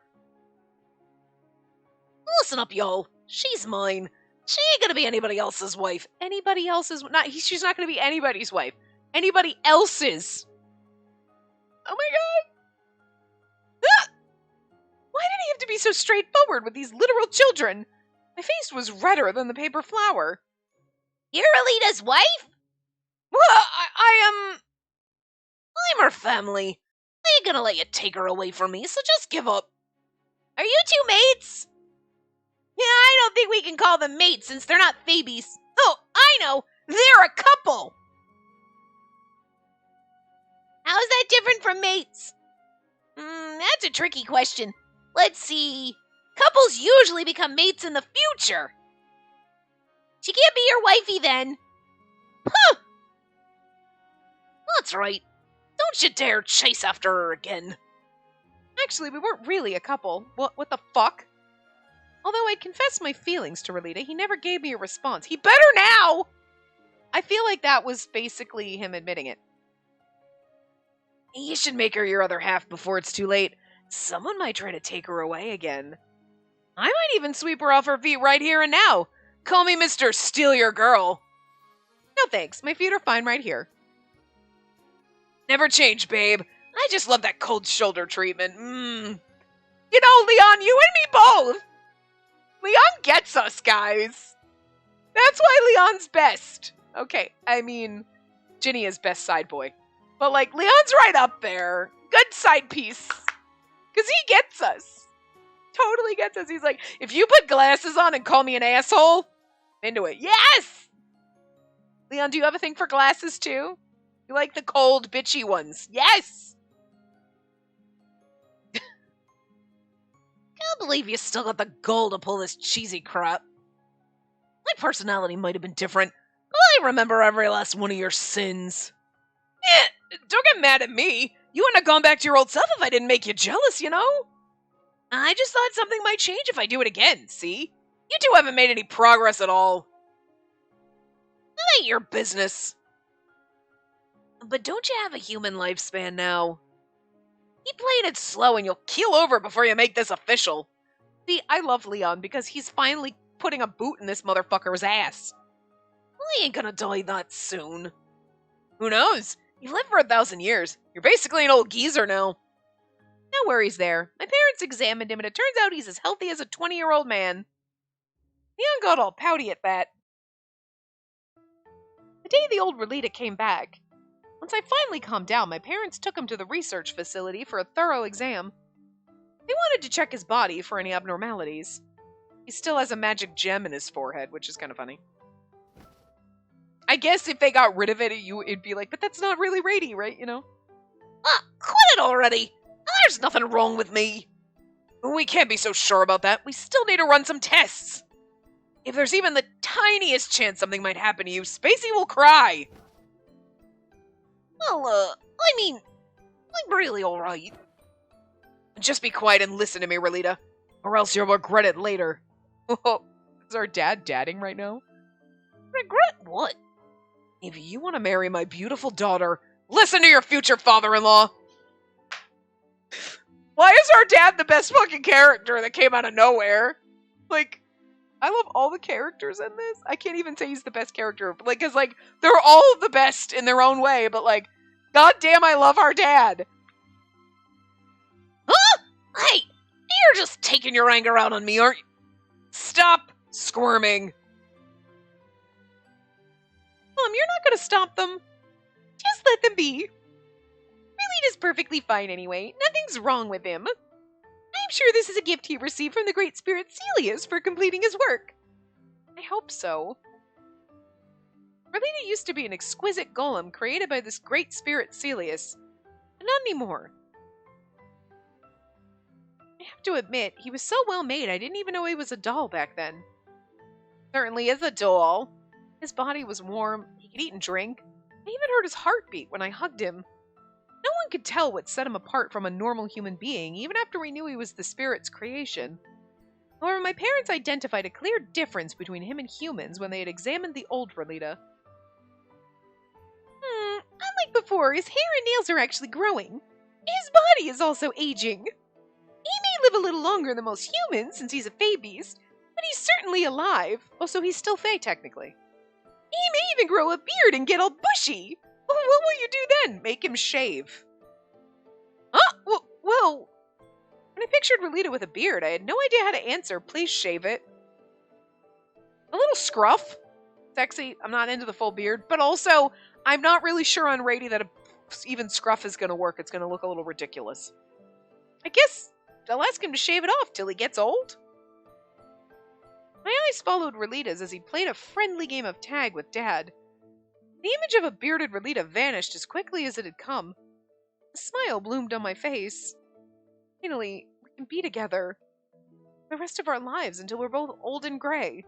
B: Listen up, y'all. She's mine. She ain't gonna be anybody else's wife.
A: Anybody else's? She's not going to be anybody's wife. Anybody else's. Oh my god. Ah! Why did he have to be so straightforward with these literal children? My face was redder than the paper flower.
B: You're Alita's wife?
A: Well, I am...
B: I'm her family. I ain't gonna let you take her away from me, so just give up. Are you two mates? Yeah, I don't think we can call them mates since they're not babies. Oh, I know! They're a couple! How's that different from mates? That's a tricky question. Let's see. Couples usually become mates in the future. She can't be your wifey then. Huh! That's right. Don't you dare chase after her again.
A: Actually, we weren't really a couple. What the fuck? Although I confessed my feelings to Relita, he never gave me a response. He better now! I feel like that was basically him admitting it.
B: You should make her your other half before it's too late. Someone might try to take her away again.
A: I might even sweep her off her feet right here and now. Call me Mr. Steal Your Girl. No thanks, my feet are fine right here. Never change, babe. I just love that cold shoulder treatment. You know, Leon, you and me both. Leon gets us, guys. That's why Leon's best. Okay, I mean, Ginny is best side boy. But, like, Leon's right up there. Good side piece. Because he gets us. Totally gets us. He's like, if you put glasses on and call me an asshole, I'm into it. Yes! Leon, do you have a thing for glasses, too? You like the cold, bitchy ones. Yes!
B: Can't believe you still got the gall to pull this cheesy crap. My personality might have been different, but I remember every last one of your sins.
A: Don't get mad at me. You wouldn't have gone back to your old self if I didn't make you jealous, you know? I just thought something might change if I do it again, see? You two haven't made any progress at all.
B: That ain't your business. But don't you have a human lifespan now?
A: Keep playing it slow and you'll keel over before you make this official. See, I love Leon because he's finally putting a boot in this motherfucker's ass.
B: I ain't gonna die that soon.
A: Who knows? You've lived for 1,000 years. You're basically an old geezer now. No worries there. My parents examined him and it turns out he's as healthy as a 20-year-old man. Leon got all pouty at that. The day the old Relita came back, once I finally calmed down, my parents took him to the research facility for a thorough exam. They wanted to check his body for any abnormalities. He still has a magic gem in his forehead, which is kind of funny. I guess if they got rid of it, it'd be like, but that's not really Rady, right? You know?
B: Quit it already! There's nothing wrong with me.
A: We can't be so sure about that. We still need to run some tests. If there's even the tiniest chance something might happen to you, Spacey will cry.
B: Well, I mean, I'm really alright.
A: Just be quiet and listen to me, Relita, or else you'll regret it later. Is our dad dadding right now?
B: Regret what?
A: If you want to marry my beautiful daughter, listen to your future father-in-law. Why is our dad the best fucking character that came out of nowhere? Like, I love all the characters in this. I can't even say he's the best character. But like, cause like, they're all the best in their own way, but like, goddamn, I love our dad.
B: Huh? Hey, you're just taking your anger out on me, aren't you?
A: Stop squirming. Mom, you're not gonna stop them. Just let them be. Relita's perfectly fine anyway. Nothing's wrong with him. I'm sure this is a gift he received from the great spirit Celius for completing his work. I hope so. Relita used to be an exquisite golem created by this great spirit Celius, but not anymore. I have to admit, he was so well made I didn't even know he was a doll back then. Certainly is a doll. His body was warm, he could eat and drink. I even heard his heartbeat when I hugged him. No one could tell what set him apart from a normal human being, even after we knew he was the spirit's creation. However, my parents identified a clear difference between him and humans when they had examined the old Relita. I'd night before, his hair and nails are actually growing. His body is also aging. He may live a little longer than most humans since he's a Fey beast, but he's certainly alive. Oh, so he's still Fey, technically. He may even grow a beard and get all bushy. What will you do then? Make him shave. Huh? Well, when I pictured Relita with a beard, I had no idea how to answer. Please shave it. A little scruff. Sexy. I'm not into the full beard, but also, I'm not really sure on Rady that even scruff is going to work. It's going to look a little ridiculous. I guess I'll ask him to shave it off till he gets old. My eyes followed Relita's as he played a friendly game of tag with Dad. The image of a bearded Relita vanished as quickly as it had come. A smile bloomed on my face. Finally, we can be together the rest of our lives until we're both old and gray.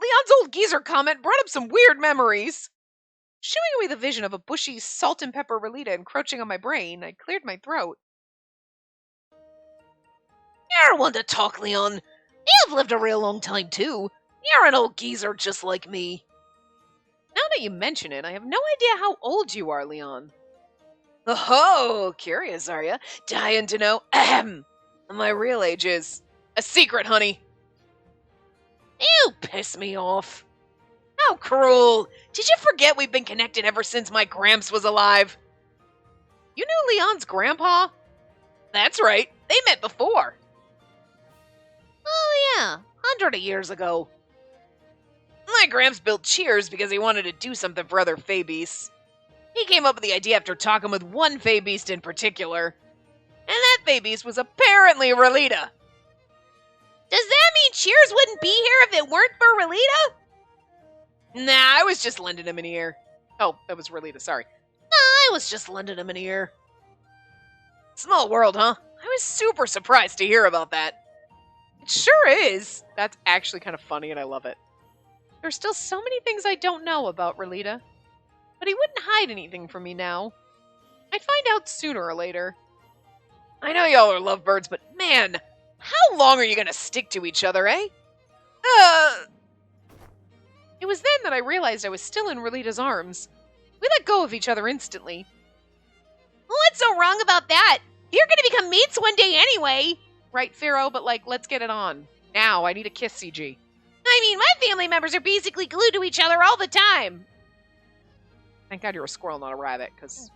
A: Leon's old geezer comment brought up some weird memories. Shooing away the vision of a bushy, salt and pepper Relita encroaching on my brain, I cleared my throat.
B: You're one to talk, Leon. You've lived a real long time, too. You're an old geezer just like me.
A: Now that you mention it, I have no idea how old you are, Leon.
B: Oh, curious, are you? Dying to know my real age is.
A: A secret, honey.
B: You piss me off. How cruel. Did you forget we've been connected ever since my Gramps was alive?
A: You knew Leon's grandpa?
B: That's right. They met before. Oh, yeah. 100 years ago. My Gramps built Cheers because he wanted to do something for other Fey beasts. He came up with the idea after talking with one Fey beast in particular. And that Fey beast was apparently Relita. Does that mean Cheers wouldn't be here if it weren't for Relita?
A: Nah, I was just lending him an ear. Oh, that was Relita, sorry.
B: I was just lending him an ear. Small world, huh? I was super surprised to hear about that.
A: It sure is. That's actually kind of funny and I love it. There's still so many things I don't know about Relita. But he wouldn't hide anything from me now. I'd find out sooner or later.
B: I know y'all are lovebirds, but man, how long are you gonna stick to each other, eh?
A: It was then that I realized I was still in Relita's arms. We let go of each other instantly.
B: What's so wrong about that? You're gonna become mates one day anyway.
A: Right, Pharaoh, but let's get it on. Now, I need a kiss, CG.
B: I mean, my family members are basically glued to each other all the time.
A: Thank God you're a squirrel, not a rabbit, because...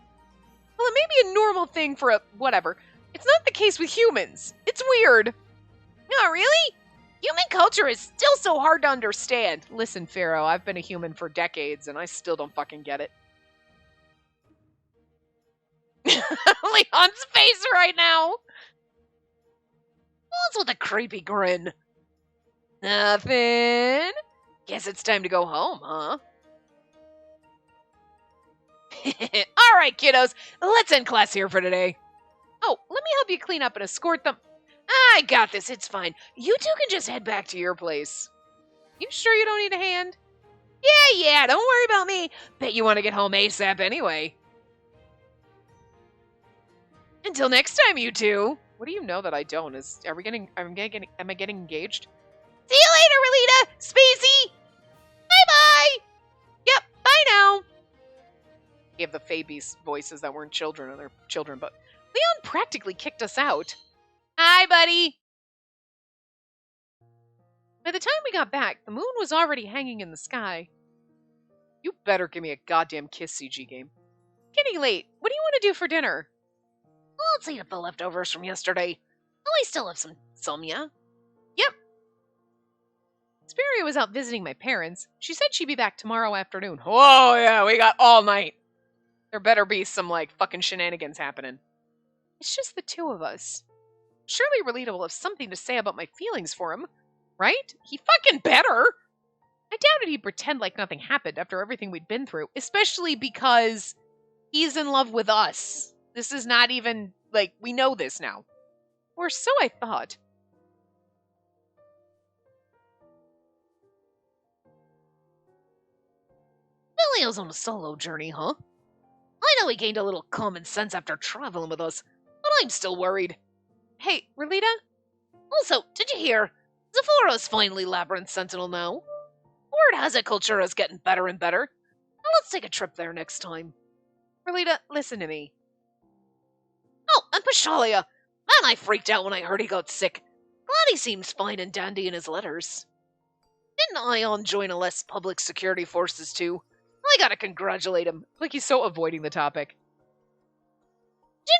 A: Well, it may be a normal thing for a... whatever. It's not the case with humans. It's weird.
B: Oh, really? Human culture is still so hard to understand.
A: Listen, Pharaoh, I've been a human for decades, and I still don't fucking get it.
B: Leon's face right now. What's with a creepy grin? Nothing. Guess it's time to go home, huh? All right, kiddos. Let's end class here for today.
A: Oh, let me help you clean up and escort them.
B: I got this. It's fine. You two can just head back to your place.
A: You sure you don't need a hand?
B: Yeah. Don't worry about me. Bet you want to get home ASAP anyway. Until next time, you two.
A: What do you know that I don't? Am I getting engaged?
B: See you later, Relita! Spacey! Bye-bye!
A: Yep, bye now! Gave the Fey Beast voices that weren't children and they're children, but Leon practically kicked us out.
B: Hi, buddy!
A: By the time we got back, the moon was already hanging in the sky. You better give me a goddamn kiss, CG game. Getting late. What do you want to do for dinner?
B: Let's eat up the leftovers from yesterday. Oh, I still have some, yeah?
A: Yep. Speria was out visiting my parents. She said she'd be back tomorrow afternoon. Oh, yeah, we got all night. There better be some, fucking shenanigans happening. It's just the two of us. Surely Relita will have something to say about my feelings for him, right? He fucking better! I doubted he'd pretend like nothing happened after everything we'd been through, especially because he's in love with us. This is not even, we know this now. Or so I thought.
B: Leo's on a solo journey, huh? I know he gained a little common sense after traveling with us, but I'm still worried.
A: Hey, Relita?
B: Also, did you hear? Zephyro's finally Labyrinth Sentinel now. Word has it Kultura's getting better and better. let's take a trip there next time.
A: Merlita, listen to me.
B: Oh, and Pashalia! Man, I freaked out when I heard he got sick. Glad he seems fine and dandy in his letters. Didn't Ion join Aless public security forces too? I gotta congratulate him.
A: Like he's so avoiding the topic.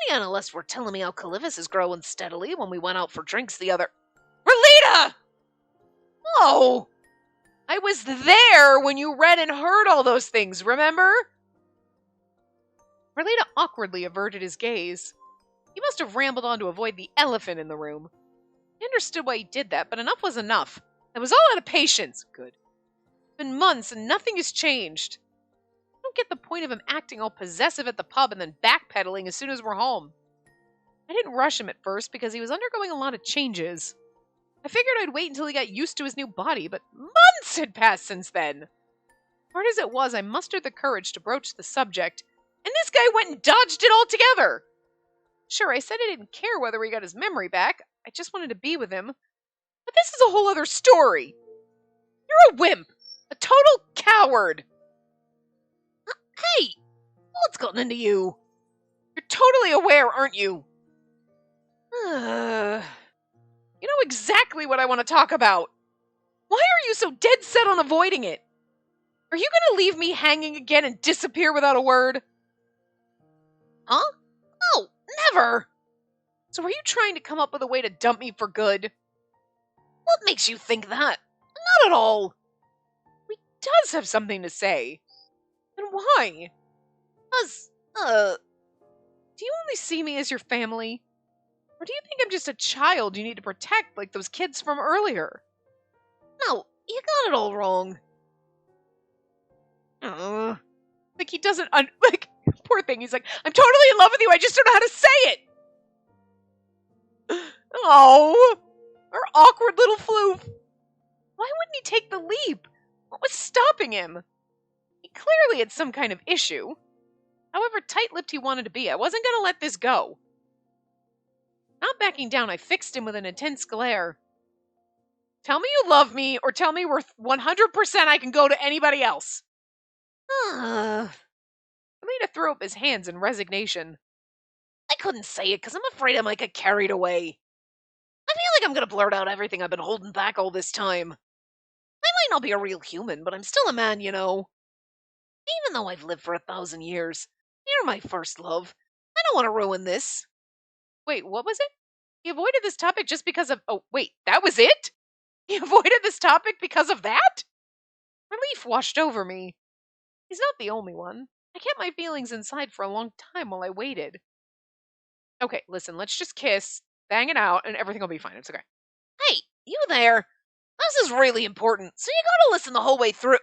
B: Ginny and Aless were telling me how Calivis is growing steadily when we went out for drinks the other... Merlita!
A: Oh! I was there when you read and heard all those things, remember? Merlita awkwardly averted his gaze. He must have rambled on to avoid the elephant in the room. He understood why he did that, but enough was enough. I was all out of patience. Good. It's been months and nothing has changed. I don't get the point of him acting all possessive at the pub and then backpedaling as soon as we're home. I didn't rush him at first because he was undergoing a lot of changes. I figured I'd wait until he got used to his new body, but months had passed since then. Hard as it was, I mustered the courage to broach the subject, and this guy went and dodged it altogether. Sure, I said I didn't care whether he got his memory back. I just wanted to be with him. But this is a whole other story. You're a wimp. A total coward.
B: Hey! What's gotten into you?
A: You're totally aware, aren't you? You know exactly what I want to talk about. Why are you so dead set on avoiding it? Are you going to leave me hanging again and disappear without a word?
B: Huh? No, never!
A: So are you trying to come up with a way to dump me for good?
B: What makes you think that? Not at all.
A: He does have something to say. And why?
B: 'Cause,
A: do you only see me as your family? Or do you think I'm just a child you need to protect like those kids from earlier?
B: No, you got it all wrong.
A: Like he doesn't, like, poor thing, he's like, I'm totally in love with you, I just don't know how to say it! Oh, our awkward little floof. Why wouldn't he take the leap? What was stopping him? He clearly had some kind of issue. However tight-lipped he wanted to be, I wasn't going to let this go. Not backing down, I fixed him with an intense glare. Tell me you love me, or tell me we're 100% I can go to anybody else. Alita threw up his hands in resignation.
B: I couldn't say it because I'm afraid I might get carried away. I feel like I'm going to blurt out everything I've been holding back all this time. I might not be a real human, but I'm still a man, you know. Even though I've lived for 1,000 years, you're my first love. I don't want to ruin this.
A: Wait, what was it? He avoided this topic just because of... Oh, wait, that was it? He avoided this topic because of that? Relief washed over me. He's not the only one. I kept my feelings inside for a long time while I waited. Okay, listen, let's just kiss, bang it out, and everything will be fine. It's okay.
B: Hey, you there? This is really important, so you gotta listen the whole way through.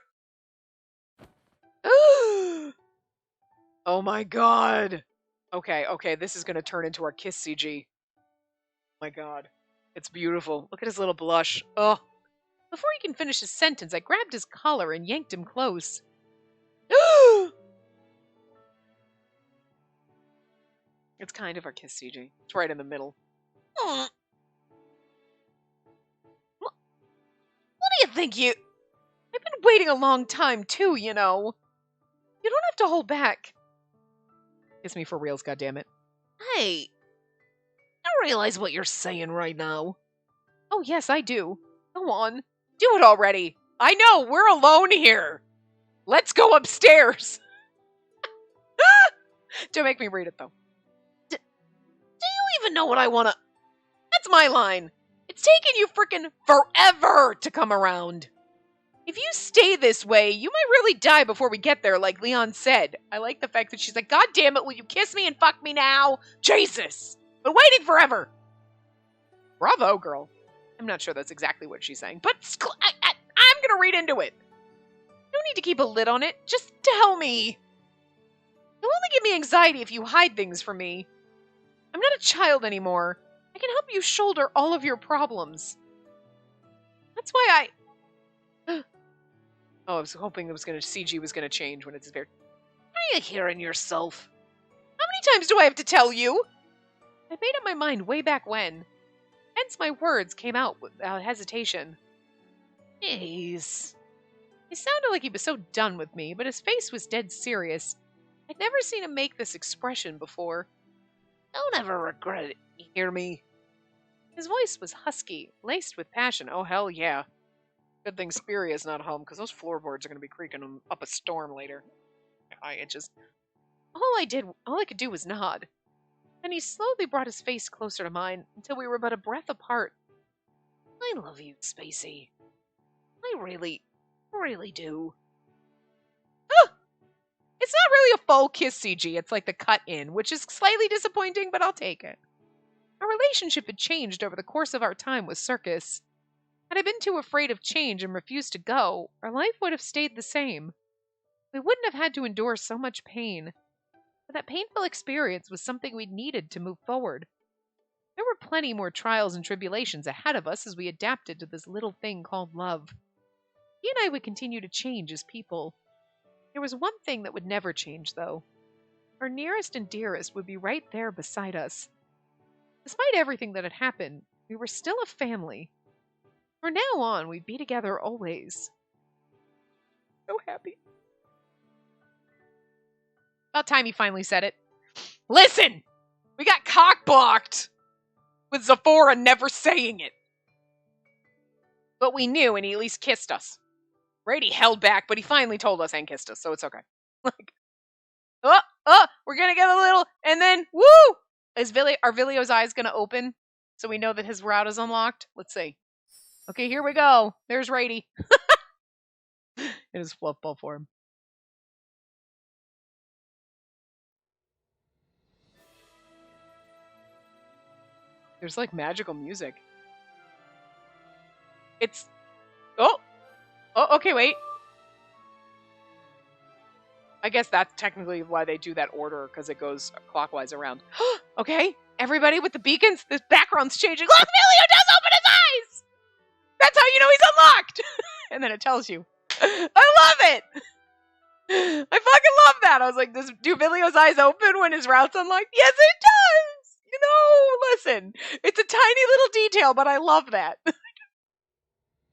A: Oh my god. Okay, this is gonna turn into our kiss CG. Oh my god. It's beautiful. Look at his little blush. Oh. Before he can finish his sentence, I grabbed his collar and yanked him close. It's kind of our kiss CG. It's right in the middle.
B: What do you think you...
A: I've been waiting a long time too, you know. You don't have to hold back. Kiss me for reals, goddammit.
B: Hey, I realize what you're saying right now.
A: Oh yes, I do. Go on. Do it already. I know, we're alone here. Let's go upstairs. Don't make me read it, though.
B: Do you even know what I want to...
A: That's my line. It's taken you frickin' forever to come around. If you stay this way, you might really die before we get there, like Leon said. I like the fact that she's like, God damn it, will you kiss me and fuck me now? Jesus! Been waiting forever! Bravo, girl. I'm not sure that's exactly what she's saying, but I'm gonna read into it. No need to keep a lid on it. Just tell me. You'll only give me anxiety if you hide things from me. I'm not a child anymore. I can help you shoulder all of your problems. That's why I... Oh, I was hoping CG was gonna change when it's very...
B: Are you hearing yourself?
A: How many times do I have to tell you? I made up my mind way back when. Hence my words came out without hesitation.
B: Jeez.
A: He sounded like he was so done with me, but his face was dead serious. I'd never seen him make this expression before.
B: Don't ever regret it, you hear me?
A: His voice was husky, laced with passion. Oh, hell yeah. Good thing Spiria's not home, because those floorboards are going to be creaking up a storm later. All I could do was nod. Then he slowly brought his face closer to mine until we were but a breath apart.
B: I love you, Spacey. I really do.
A: It's not really a full kiss CG, it's like the cut in, which is slightly disappointing, but I'll take it. Our relationship had changed over the course of our time with Circus. Had I been too afraid of change and refused to go, our life would have stayed the same. We wouldn't have had to endure so much pain. But that painful experience was something we needed to move forward. There were plenty more trials and tribulations ahead of us as we adapted to this little thing called love. He and I would continue to change as people. There was one thing that would never change, though. Our nearest and dearest would be right there beside us. Despite everything that had happened, we were still a family. From now on, we'd be together always. So happy. About time he finally said it. Listen! We got cock-blocked! With Zephora never saying it. But we knew, and he at least kissed us. Brady held back, but he finally told us and kissed us, so it's okay. Like, we're gonna get a little, and then, woo! Are Vilio's eyes gonna open so we know that his route is unlocked? Let's see. Okay, here we go. There's Rady. It is fluff ball form. There's like magical music. It's... Oh, okay, wait. I guess that's technically why they do that order, because it goes clockwise around. Okay, everybody with the beacons, this background's changing. Look, Vilio does open his eyes! That's how you know he's unlocked! And then it tells you. I love it! I fucking love that! I was like, do Vilio's eyes open when his route's unlocked? Yes, it does! You know, listen, it's a tiny little detail, but I love that.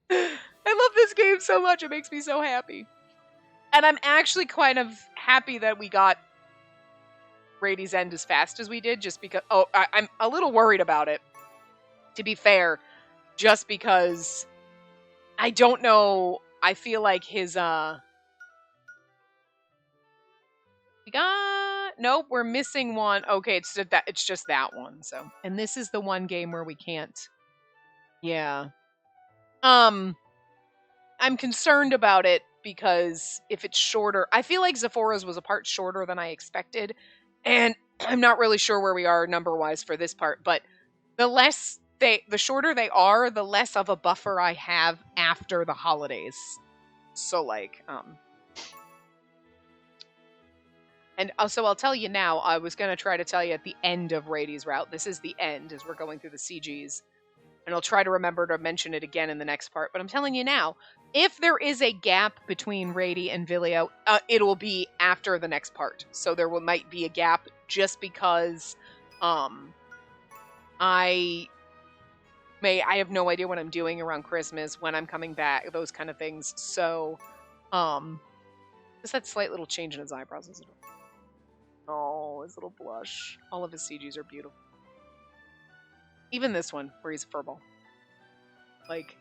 A: I love this game so much, it makes me so happy. And I'm actually kind of happy that we got Rady's End as fast as we did, just because... Oh, I'm a little worried about it, to be fair, just because I don't know, I feel like his, we got... Nope, we're missing one. Okay, it's just that one, so... And this is the one game where we can't... Yeah. I'm concerned about it, because if it's shorter... I feel like Zephora's was a part shorter than I expected, and I'm not really sure where we are number-wise for this part, but the shorter they are, the less of a buffer I have after the holidays. So, like, And also, I'll tell you now, I was going to try to tell you at the end of Rady's route. This is the end, as we're going through the CGs. And I'll try to remember to mention it again in the next part. But I'm telling you now, if there is a gap between Rady and Vilio, it'll be after the next part. So there might be a gap just because I have no idea what I'm doing around Christmas, when I'm coming back, those kind of things. So, just that slight little change in his eyebrows. Oh, his little blush. All of his CGs are beautiful. Even this one, where he's a furball. Like,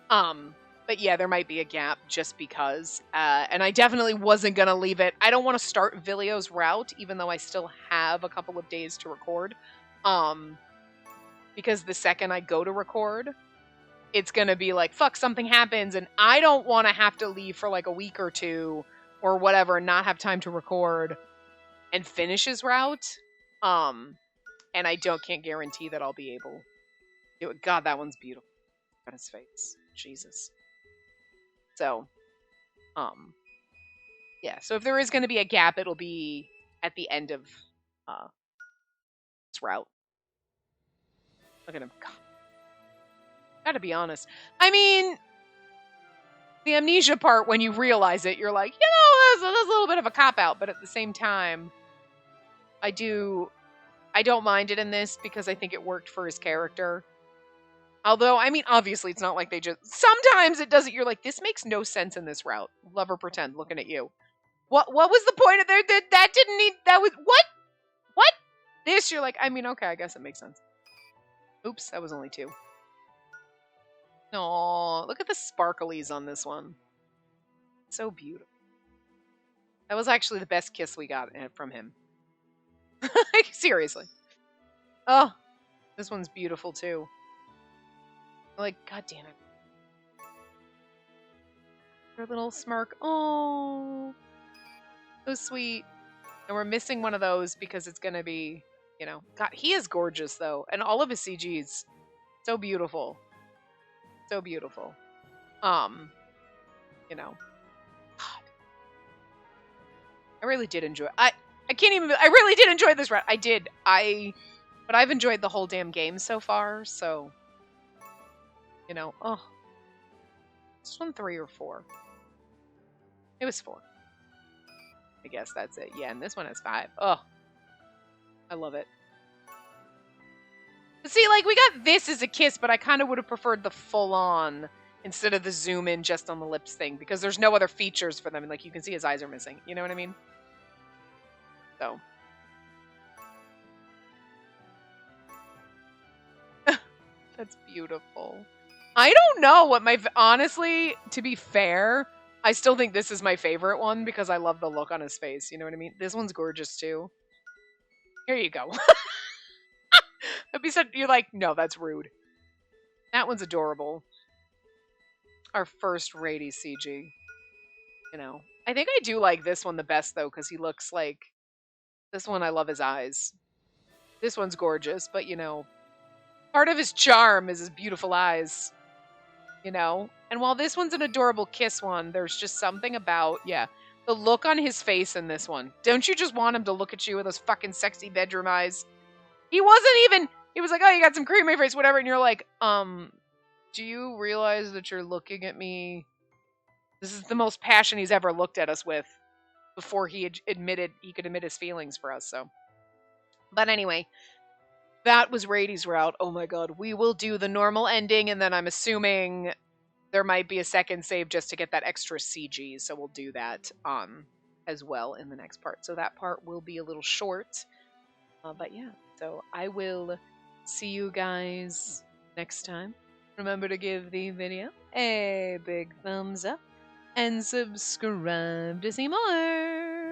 A: but yeah, there might be a gap just because, and I definitely wasn't gonna leave it. I don't want to start Vilio's route, even though I still have a couple of days to record. Because the second I go to record, it's gonna be like, fuck, something happens, and I don't want to have to leave for like a week or two, or whatever, and not have time to record and finish his route. And I can't guarantee that I'll be able to do it. God, that one's beautiful. Look at his face. Jesus. So, yeah. So if there is going to be a gap, it'll be at the end of this route. Look at him. God. Gotta be honest. I mean, the amnesia part, when you realize it, you're like, that's a little bit of a cop-out. But at the same time, I don't mind it in this because I think it worked for his character. Although, I mean, obviously, it's not like they just. Sometimes it doesn't. You're like, this makes no sense in this route. Love or pretend. Looking at you. What was the point of there? That didn't need. That was what? What? This you're like. I mean, okay, I guess it makes sense. Oops, that was only 2. Oh, look at the sparklies on this one. So beautiful. That was actually the best kiss we got from him. Like, seriously. Oh, this one's beautiful too. Like, god damn it. Her little smirk. Oh, so sweet. And we're missing one of those because it's gonna be, you know. God, he is gorgeous though, and all of his CGs, so beautiful, so beautiful. You know, God, I really did enjoy. I can't even. I really did enjoy this round. I did. But I've enjoyed the whole damn game so far. So, you know, oh, this one 3 or 4. It was 4. I guess that's it. Yeah, and this one has 5. Oh, I love it. But see, like, we got this as a kiss, but I kind of would have preferred the full-on instead of the zoom in just on the lips thing, because there's no other features for them, and like you can see his eyes are missing. You know what I mean? So. That's beautiful. I don't know what honestly, to be fair, I still think this is my favorite one because I love the look on his face. You know what I mean? This one's gorgeous too. Here you go. You're like, no, that's rude. That one's adorable. Our first Rady CG. You know, I think I do like this one the best though because he looks like this one. I love his eyes. This one's gorgeous, but you know, part of his charm is his beautiful eyes. You know, and while this one's an adorable kiss one, there's just something about, yeah, the look on his face in this one. Don't you just want him to look at you with those fucking sexy bedroom eyes? He wasn't even, he was like, oh, you got some cream in your face, whatever. And you're like, do you realize that you're looking at me? This is the most passion he's ever looked at us with before he admitted, he could admit his feelings for us. So, but anyway, that was Rady's route. Oh my god. We will do the normal ending, and then I'm assuming there might be a second save just to get that extra CG. So we'll do that as well in the next part. So that part will be a little short. But yeah, so I will see you guys next time. Remember to give the video a big thumbs up and subscribe to see more.